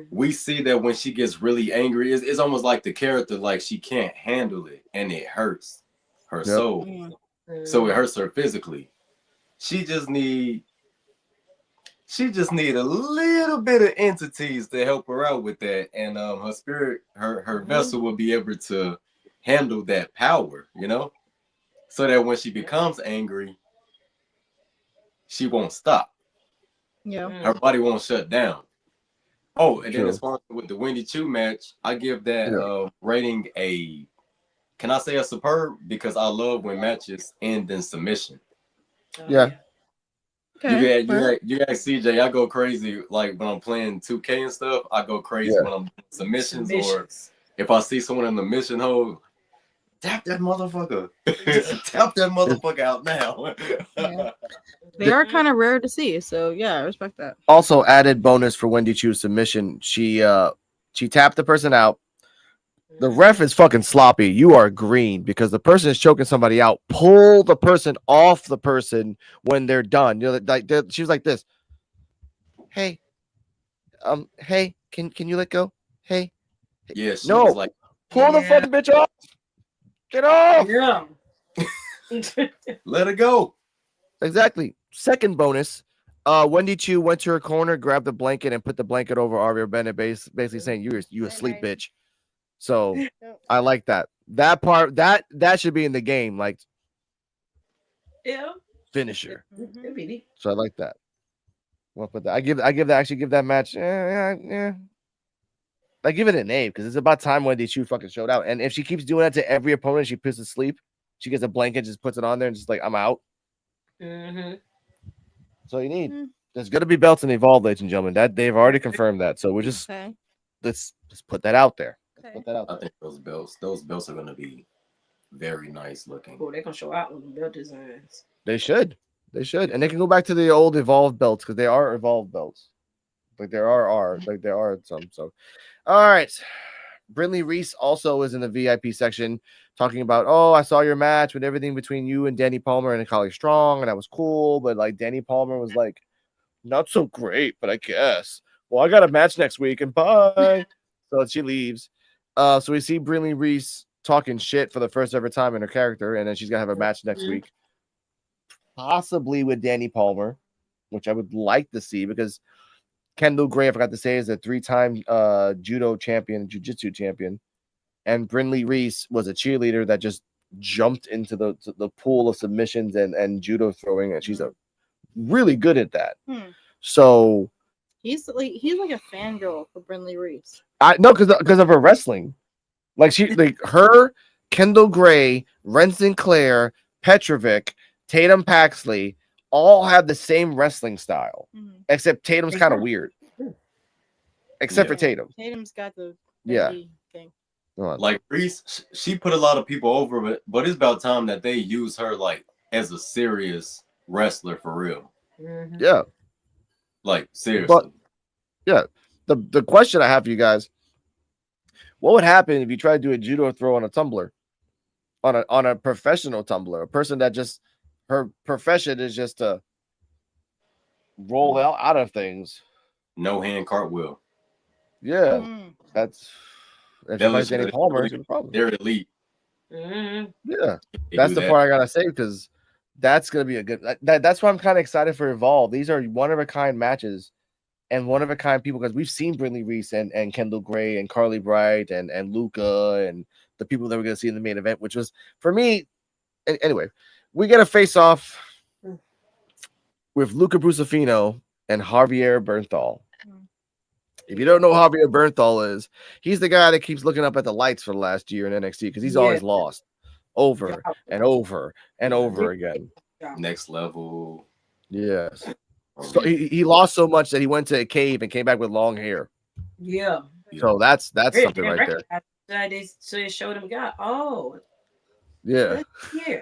we see that when she gets really angry, it's almost like the character, like she can't handle it and it hurts her soul. So it hurts her physically. She just need a little bit of entities to help her out with that, and her spirit, her vessel will be able to handle that power, you know, so that when she becomes angry, she won't stop. Yeah. Her body won't shut down. Oh, and then as far as with the Wendy Chu match, I give that rating a, can I say a superb? Because I love when matches end in submission. Yeah. Okay. You guys, CJ, I go crazy like when I'm playing 2K and stuff. I go crazy when I'm doing submissions, or if I see someone in the mission hole, tap that motherfucker. Tap that motherfucker out now. They are kind of rare to see, so yeah, I respect that. Also, added bonus for Wendy Chu's submission. She tapped the person out. The ref is fucking sloppy. You are green because the person is choking somebody out. Pull the person off the person when they're done. You know, like she was like this. Hey, hey, can you let go? Hey, yeah, she no, was like, pull the fucking bitch off. Get off. Yeah. let her go. Exactly. Second bonus. Wendy Chu went to her corner, grabbed the blanket, and put the blanket over Aria Bennett, basically saying, "You asleep, bitch." So I like that. That part that should be in the game, like finisher. So I like that. Well, but I give that match. I give it an A because it's about time Wendy Chu fucking showed out. And if she keeps doing that to every opponent, she puts to sleep. She gets a blanket, just puts it on there, and just like I'm out. So you need. There's gonna be belts in Evolve, ladies and gentlemen. That they've already confirmed that. So we're just let's put that out there. Put that out there. I think those belts are gonna be very nice looking. Oh, they're gonna show out with the belt designs. They should, and they can go back to the old Evolve belts because they are Evolve belts. Like there are some. So, all right. Brinley Reese also is in the VIP section talking about, oh, I saw your match with everything between you and Danny Palmer and Akali Strong, and that was cool. But like Danny Palmer was like, not so great, but I guess. Well, I got a match next week, and bye. So she leaves. So we see Brinley Reese talking shit for the first ever time in her character, and then she's gonna have a match next week, possibly with Danny Palmer, which I would like to see because Kendall Gray, I forgot to say, is a 3-time judo champion, jiu-jitsu champion, and Brinley Reese was a cheerleader that just jumped into the pool of submissions and judo throwing, and she's a really good at that. So he's like a fangirl for Brinley Reese. I know because of her wrestling, like her, Kendall Gray, Ren Sinclair, Petrovic, Tatum Paxley all have the same wrestling style, except Tatum's kind of weird. Except for Tatum. Tatum's got the thing. Like Reese, she put a lot of people over, but it's about time that they use her like as a serious wrestler for real. Yeah. Like seriously. But yeah, the question I have for you guys: what would happen if you tried to do a judo throw on a tumbler, on a professional tumbler, a person that just her profession is just to roll out of things? No hand cartwheel. Yeah, that's Danny Palmer. They're elite. Yeah, that's the part I gotta say because that's gonna be a good. That's why I'm kind of excited for Evolve. These are one of a kind matches and one of a kind people because we've seen Brinley Reese and Kendall Gray and Carly Bright and Luca and the people that we're gonna see in the main event, which was for me. Anyway, we get a face off with Luca Brusafino and Javier Bernthal. Hmm. If you don't know who Javier Bernthal is, he's the guy that keeps looking up at the lights for the last year in NXT because he's always lost over and over and over again. Next level. Yes. So he lost so much that he went to a cave and came back with long hair. Yeah. So that's something right there. So they showed him God. Oh. Yeah. Yeah.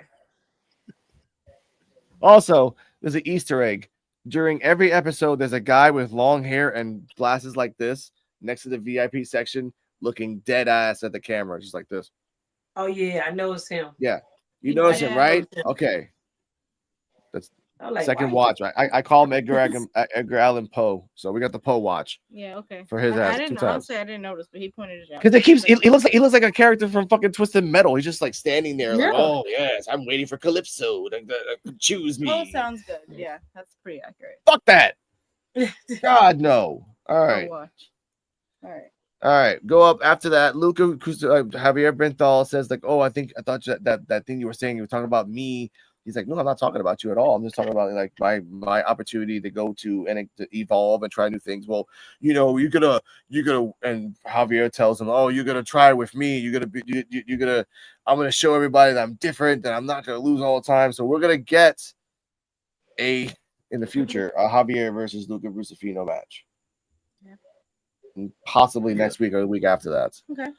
Also, there's an Easter egg. During every episode, there's a guy with long hair and glasses like this next to the VIP section looking dead ass at the camera, just like this. Oh, yeah. I know it's him. Yeah. You notice him, right? Okay. That's like, second watch. I call him Edgar Allan Poe. So we got the Poe watch. Yeah, okay. For his ass. I didn't honestly, I didn't notice, but he pointed it out. Because he looks like a character from fucking Twisted Metal. He's just like standing there, like, oh yes, I'm waiting for Calypso to choose me. Oh, sounds good. Yeah, that's pretty accurate. Fuck that. God no. All right. Watch. All right. All right, go up after that. Javier Bernthal says like, "Oh, I thought that thing you were saying, you were talking about me." He's like, "No, I'm not talking about you at all. I'm just talking about like my opportunity to go to and to evolve and try new things." Well, you're gonna. And Javier tells him, "Oh, you're gonna try with me. I'm gonna show everybody that I'm different. That I'm not gonna lose all the time. So we're gonna get in the future a Javier versus Luca Brusifino match." Possibly next week or the week after that. Okay.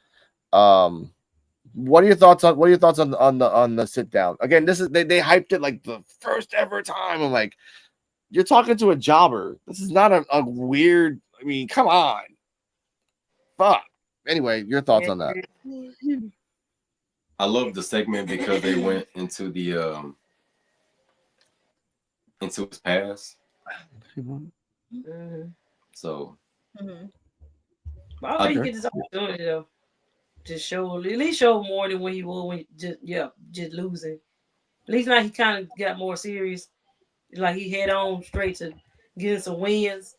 What are your thoughts on the sit down? Again, this is they hyped it like the first ever time. I'm like, you're talking to a jobber. This is not a weird. I mean, come on. Fuck. Anyway, your thoughts on that? I love the segment because they went into the into his past. So. But I think he get this opportunity though, to show at least show more than when he was when just losing. At least now he kind of got more serious. Like he head on straight to getting some wins.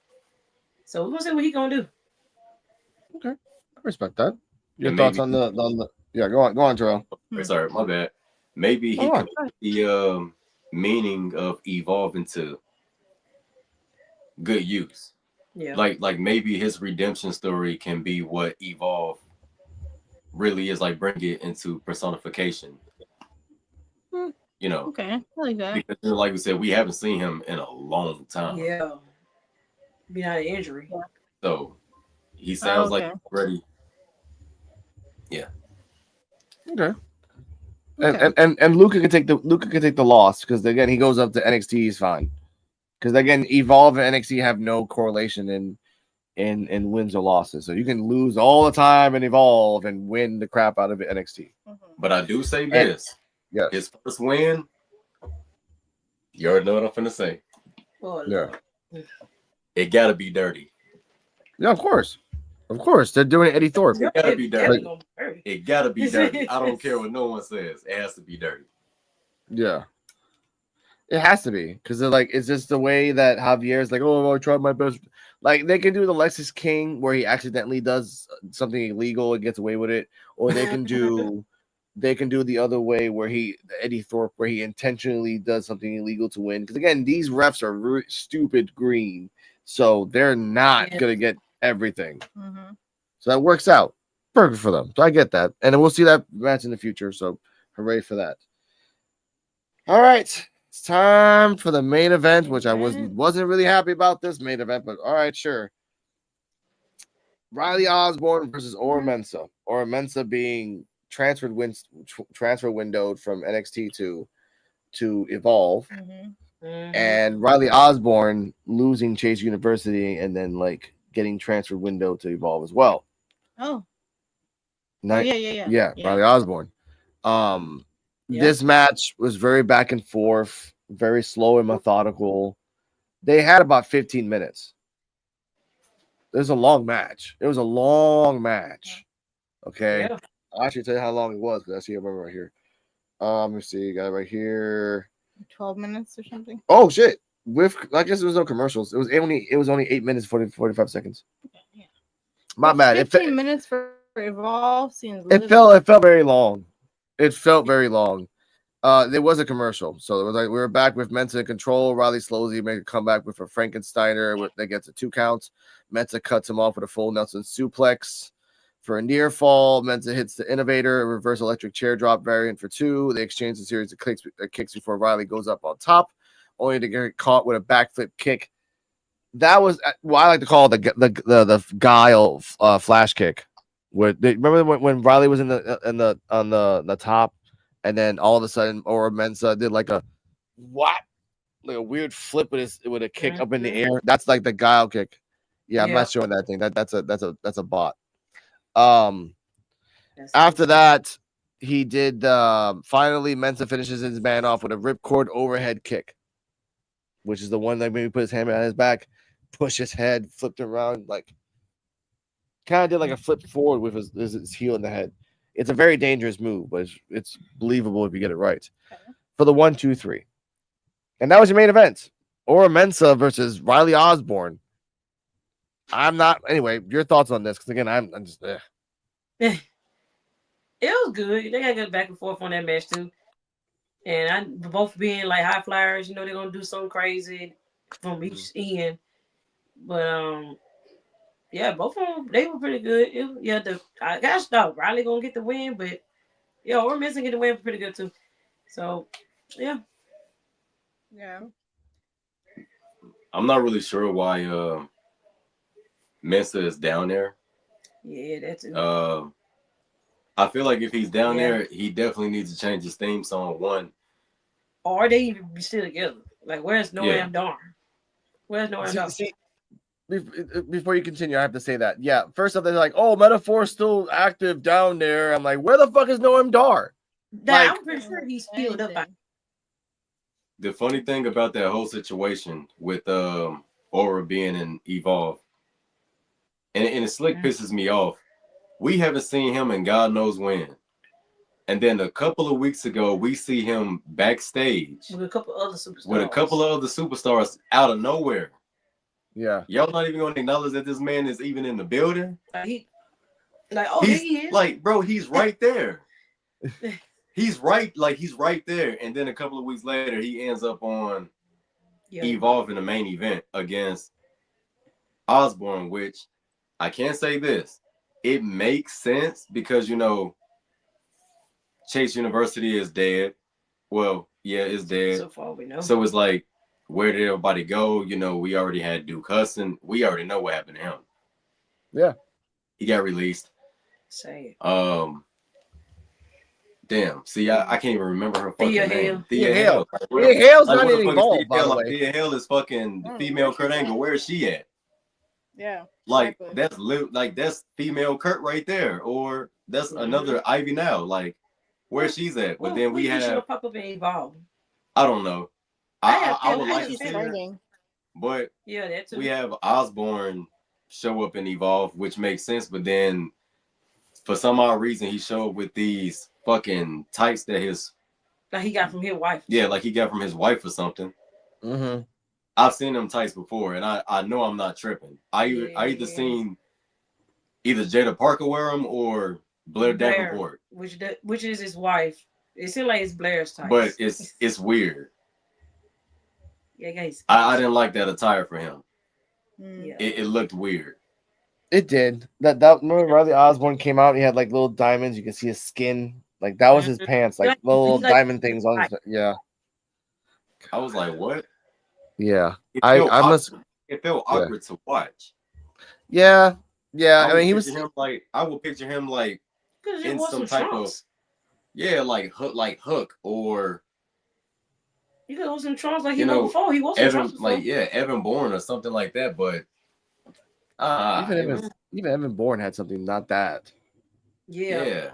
So we're gonna see what he gonna do. Okay, I respect that. Your thoughts on the go on, Terrell. Sorry, my bad. Maybe he could the meaning of evolve into good use. Yeah. Like maybe his redemption story can be what evolve really is, like bring it into personification. You know. Okay, I like that. Because like we said, we haven't seen him in a long time. Yeah. Being out of injury. So he sounds like ready. Yeah. Okay. And Luca can take the loss because again he goes up to NXT, he's fine. Because again, Evolve and NXT have no correlation in wins or losses. So you can lose all the time and Evolve and win the crap out of it NXT. But I do say this. Yeah. His first win, you already know what I'm finna say. Yeah. It gotta be dirty. Yeah, of course. Of course. They're doing Eddie Thorpe. It gotta be dirty. It gotta be dirty. I don't care what no one says. It has to be dirty. Yeah. It has to be because they're like, it's just the way that Javier's like, oh, I tried my best. Like they can do the Lexus King where he accidentally does something illegal and gets away with it, or they can do the other way where Eddie Thorpe where he intentionally does something illegal to win. Because again, these refs are really stupid green, so they're not gonna get everything. So that works out perfect for them. So I get that, and we'll see that match in the future. So hooray for that! All right. It's time for the main event, which I wasn't really happy about this main event, but all right, sure. Riley Osborne versus Ora Mensah. Ora Mensah being transfer windowed from NXT to Evolve, and Riley Osborne losing Chase University and then like getting transfer window to Evolve as well. Oh. Yeah, Riley Osborne. This match was very back and forth, very slow and methodical. They had about 15 minutes. It was a long match. Okay. I'll actually tell you how long it was because I see a number right here. Let me see. Got it right here. 12 minutes or something. Oh shit. I guess there was no commercials. It was only 8 minutes 45 seconds. Yeah. My bad. 15 minutes for Evolve seems it felt very long. It felt very long. There was a commercial, so it was like we were back with Mensa in control. Riley slowly make a comeback with a Frankensteiner that gets a 2 count. Mensa cuts him off with a full Nelson suplex for a near fall. Mensa hits the Innovator, a reverse electric chair drop variant for 2. They exchange a series of kicks before Riley goes up on top, only to get caught with a backflip kick. That was what I like to call the guile flash kick. Remember when Riley was on the top? And then all of a sudden, Ora Mensa did like a a weird flip with a kick up in the air. That's like the guile kick. Yeah, I'm not showing that thing. That's a bot. After that, he did finally Mensa finishes his man off with a ripcord overhead kick, which is the one that maybe put his hand on his back, push his head, flipped around, like kind of did like a flip forward with his heel in the head. It's a very dangerous move, but it's believable if you get it right. Okay. For the 1, 2, 3. And that was your main event. Ora Mensa versus Riley Osborne. Anyway, your thoughts on this? Because again, I'm just It was good. They got good back and forth on that match too. And both being like high flyers, they're gonna do something crazy from each end. But yeah, both of them, they were pretty good. I gosh thought Riley gonna get the win, but Ora Mensa get the win pretty good too. So yeah. I'm not really sure why Mensa is down there. Yeah, that's it. I feel like if he's down there, he definitely needs to change his theme song. One, or they even be still together. Like, where's Noam Dar? Where's Noam Dar? Before you continue, I have to say that. Yeah, first off, they're like, "Oh, Metaphor's still active down there." I'm like, "Where the fuck is Noam Dar?" Like, I'm pretty sure he's filled up. The funny thing about that whole situation with Ora being in Evolve, and it slick pisses me off. We haven't seen him in God knows when. And then a couple of weeks ago, we see him backstage with a couple of other superstars out of nowhere. Yeah. Y'all not even going to acknowledge that this man is even in the building? He is. Like, bro, he's right there. he's right there. And then a couple of weeks later, he ends up on Evolve in the main event against Osborne, which I can't say this. It makes sense because, Chase University is dead. Well, yeah, it's dead. So far we know. So it's like, where did everybody go? We already had Duke Hudson. We already know what happened to him. Yeah. He got released. Say it. Damn. See, I can't even remember her fucking name. Thea Hale. Thea Hale's not in Evolve, by the way. Thea Hale is fucking the female Kurt Angle. Where is she at? Yeah. Like, that's female Kurt right there. Or that's another Ivy now. Like, where she's at. But then we have pop up and Evolve. I don't know. I would like to see her. But that's we have Osborne show up and Evolve, which makes sense. But then for some odd reason, he showed up with these fucking tights that he got from his wife. Yeah, like he got from his wife or something. Mm-hmm. I've seen them tights before, and I know I'm not tripping. I either seen either Jada Parker wear them or Blair Davenport, which is his wife. It seems like it's Blair's tights, but it's weird. Yeah, guys. I didn't like that attire for him. Yeah. It looked weird. It did. That remember Riley Osborne came out. He had like little diamonds. You can see his skin. Like that was his pants. Like little diamond things on his. Yeah. I was like, what? Yeah. It felt awkward to watch. Yeah. I mean, he was. I would picture him like in some type of. Yeah, like Hook or. You could hold some trunks like he was before. He was Evan, Evan Bourne or something like that. But even Evan Bourne had something not that. Yeah.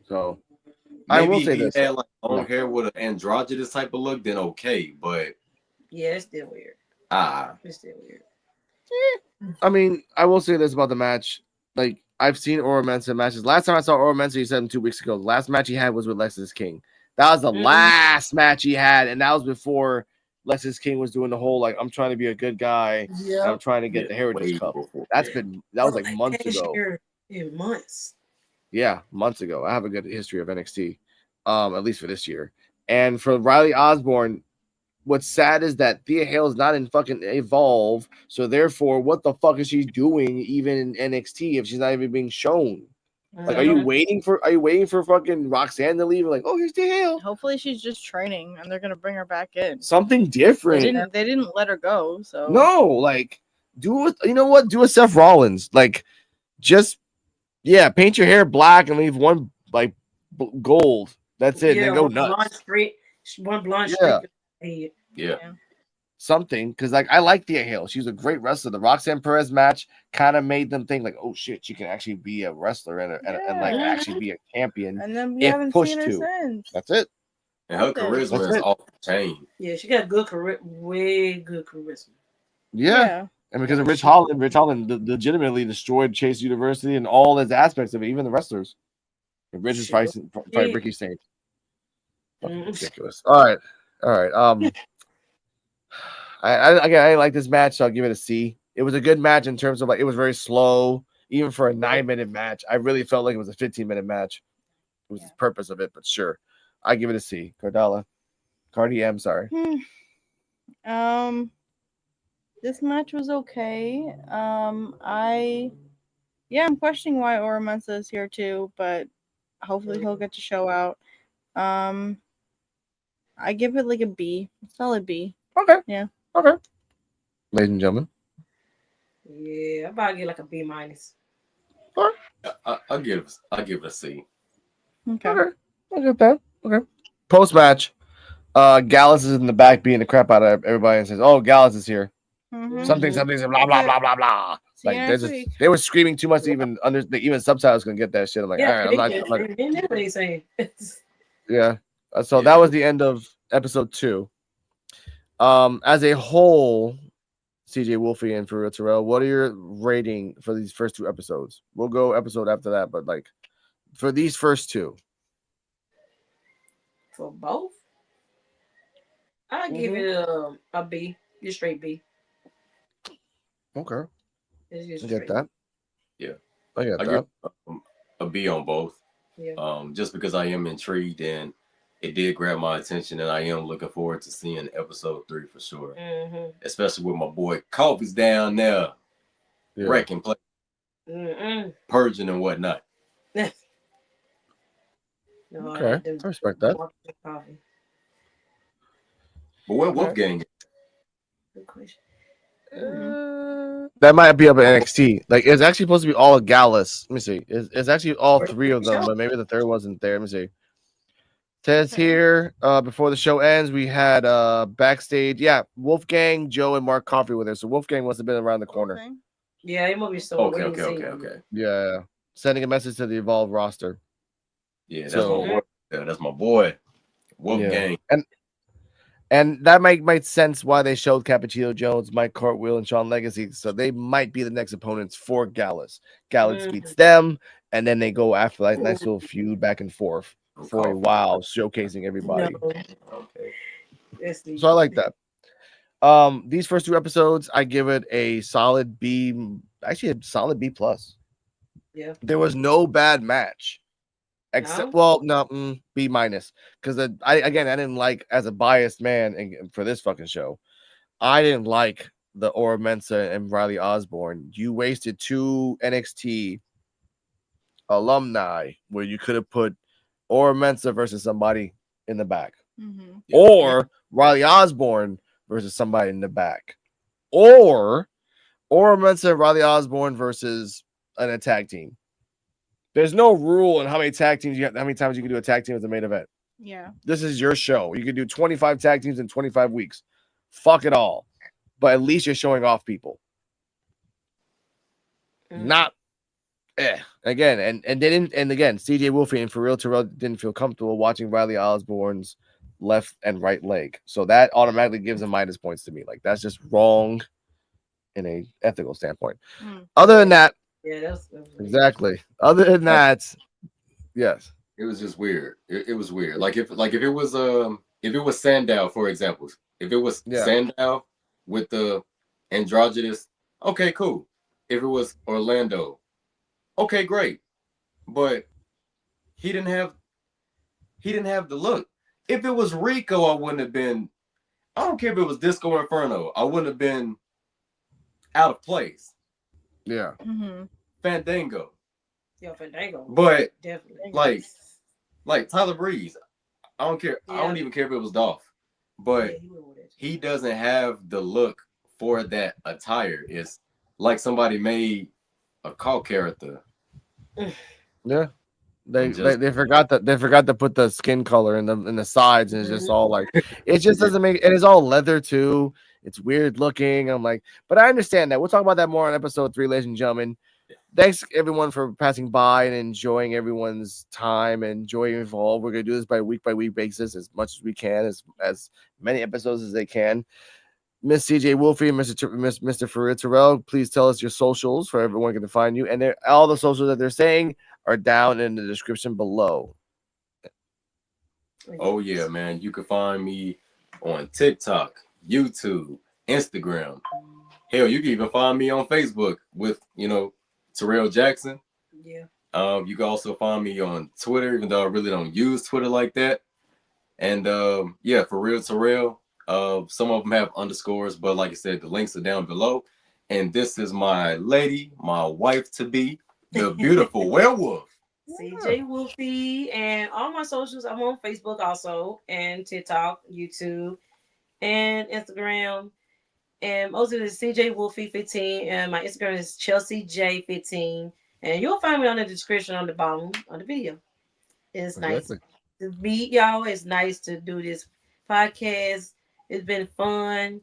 So maybe I will say this: had like long hair with an androgynous type of look, then okay. But it's still weird. It's still weird. I mean, I will say this about the match: like I've seen Ora Mensa matches. Last time I saw Ora Mensa, you said him 2 weeks ago. The last match he had was with Lexis King. That was the last match he had, and that was before Lexis King was doing the whole like I'm trying to be a good guy. Yeah, I'm trying to get the Heritage Cup. That was like months ago. In months. Yeah, months ago. I have a good history of NXT. at least for this year. And for Riley Osborne, what's sad is that Thea Hale is not in fucking Evolve, so therefore, what the fuck is she doing even in NXT if she's not even being shown? Like, are you waiting for fucking Roxanne to leave? Like, oh, here's Thea Hale. Hopefully, she's just training, and they're gonna bring her back in. Something different. They didn't let her go, so no, like, do it. You know what? Do a Seth Rollins. Like, just paint your hair black and leave one like gold. That's it. Then go nuts. One blonde streak. Yeah. Something, because like I like Thea Hale. She's a great wrestler. The Roxanne Perez match kind of made them think like, oh shit, she can actually be a wrestler and like actually be a champion. And then we haven't seen her since. That's it. And her charisma is off the chain. Yeah, she got good way good charisma. Yeah. And because of Rich Holland legitimately destroyed Chase University and all his aspects of it, even the wrestlers. Rich is fighting Ricky Saints. Ridiculous. All right. I like this match, so I'll give it a C. It was a good match in terms of like it was very slow, even for a 9-minute match. I really felt like it was a 15-minute match. It was the purpose of it, but sure, I give it a C. Cardi M, sorry. This match was okay. I'm questioning why Ora Mensa is here too, but hopefully he'll get to show out. I give it like a B, solid B. Okay. Yeah. Okay. Ladies and gentlemen. Yeah, I'm about to get like a B-. I'll give it a C. Okay. I'll get that. Okay. Post match, Gallus is in the back beating the crap out of everybody and says, "Oh, Gallus is here." Something, blah blah blah blah blah. Like they were screaming too much. Even subtitles couldn't get that shit. I'm like, all right, I'm not. Yeah. So that was the end of episode 2. As a whole, CeeJayWolfy and For-Terrell, what are your rating for these first 2 episodes? We'll go episode after that, but like for these first 2. For both, I give it a B, just straight B. Okay, I get that. Yeah, I get that. Give a B on both. Yeah. Just because I am intrigued and it did grab my attention, and I am looking forward to seeing episode 3 for sure. Especially with my boy Coffee's down there, wrecking play, purging and whatnot. Okay, I respect that. But what Wolfgang? Good question. That might be up at NXT. Like it's actually supposed to be all of Gallus. Let me see. It's actually all 3 of them, but maybe the third wasn't there. Let me see. Says here, before the show ends, we had backstage. Yeah, Wolfgang, Joe, and Mark Coffey were there. So Wolfgang must have been around the corner. Okay. Yeah, it must be so. Okay. Yeah, sending a message to the Evolve roster. Yeah, that's my boy. Wolfgang. And that might sense why they showed Cappuccino Jones, Mike Cartwheel, and Sean Legacy. So they might be the next opponents for Gallus. Gallus beats them, and then they go after like nice little feud back and forth for a while, showcasing everybody. Okay. So I like that. These first 2 episodes, I give it a solid B, actually a solid B+. Yeah. There was no bad match. Except, B-, because I didn't like, as a biased man and for this fucking show, I didn't like the Ora Mensa and Riley Osborne. You wasted 2 NXT alumni where you could have put Ora Mensa versus somebody in the back, or Riley Osborne versus somebody in the back, or Ora Mensa and Riley Osborne versus an attack team. There's no rule on how many tag teams how many times you can do a tag team as a main event. Yeah. This is your show. You can do 25 tag teams in 25 weeks. Fuck it all. But at least you're showing off people. Not again, and they didn't, and again, CeeJayWolfy and For-Terrell didn't feel comfortable watching Riley Osborne's left and right leg. So that automatically gives them minus points to me. Like that's just wrong in a ethical standpoint. Other than that, that's exactly. Other than that, yes. It was just weird. It was weird. Like if it was Sandow, for example, if it was Sandow with the androgynous, okay, cool. If it was Orlando, okay, great. But he didn't have he didn't have the look. If it was Rico, I wouldn't have been. I don't care if it was Disco Inferno. I wouldn't have been out of place. Yeah. Fandango. Yo, Fandango. But Definitely. like Tyler Breeze. I don't care. Yeah. I don't even care if it was Dolph. But Yeah, he went with it. he doesn't have the look for that attire. It's like somebody made a call character. Yeah. They forgot to put the skin color in the sides, and it's just all like it just doesn't make, and it's all leather too. It's weird looking. I'm like, but I understand that. We'll talk about that more on episode 3, ladies and gentlemen. Thanks everyone for passing by and enjoying everyone's time and enjoying Evolve. We're gonna do this by week basis as much as we can, as many episodes as they can. Miss CeeJayWolfy and Mr. For-Terrell, please tell us your socials for everyone can find you, and all the socials that they're saying are down in the description below. Oh yeah, man. You can find me on TikTok, YouTube, Instagram. Hell, you can even find me on Facebook with, Terrell Jackson. Yeah. You can also find me on Twitter, even though I really don't use Twitter like that. And yeah, For Real Terrell. Some of them have underscores, but like I said, the links are down below. And this is my lady, my wife to be, the beautiful werewolf. CeeJayWolfy, and all my socials. I'm on Facebook also, and TikTok, YouTube, and Instagram. And most of it is CeeJayWolfy15, and my Instagram is ChelseaJ15. And you'll find me on the description on the bottom of the video. It's nice to meet y'all. It's nice to do this podcast. It's been fun.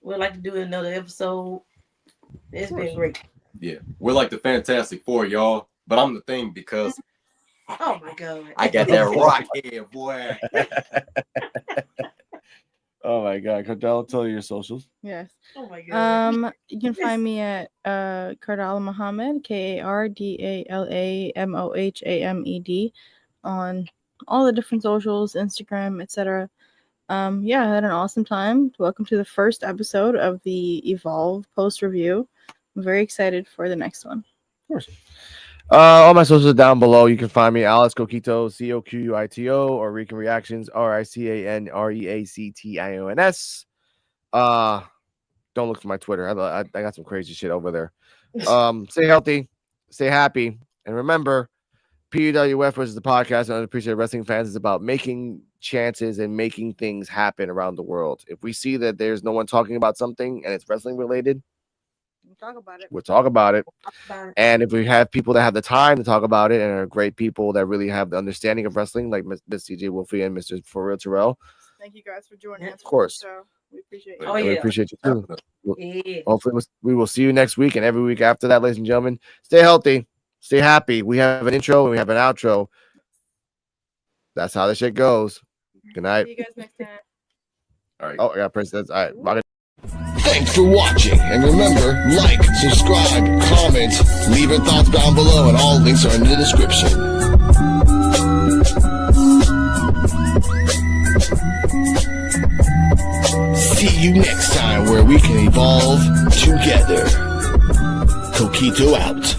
We'd like to do another episode. It's been great. Yeah, we're like the Fantastic Four, y'all. But I'm the thing because oh my god, I got that rock head, boy. Oh my god, Cardell, tell your socials. Yes. Oh my god. You can find me at Kardala Muhammad, KARDALAMOHAMED, on all the different socials, Instagram, etc. Yeah, I had an awesome time. Welcome to the first episode of the Evolve post review. I'm very excited for the next one. Of course. All my socials are down below. You can find me Alex Coquito, COQUITO, or Rican Reactions, RICANREACTIONS. Don't look for my Twitter. I got some crazy shit over there. Stay healthy, stay happy, and remember, P.UW.F, which is the podcast on Unappreciated Wrestling Fans, is about making chances and making things happen around the world. If we see that there's no one talking about something and it's wrestling related, we'll talk about it. And if we have people that have the time to talk about it and are great people that really have the understanding of wrestling, like Miss CeeJayWolfy and Mr. For Terrell. Thank you guys for joining us. Of course. So we appreciate you. Oh, We yeah. appreciate you too. Yeah. Hopefully we will see you next week and every week after that, ladies and gentlemen. Stay healthy, stay happy. We have an intro and we have an outro. That's how this shit goes. Good night. See you guys next time. All right. Oh, I got Prince. All right. Bye. Thanks for watching, and remember, like, subscribe, comment, leave your thoughts down below, and all links are in the description. See you next time where we can evolve together. Coquito out.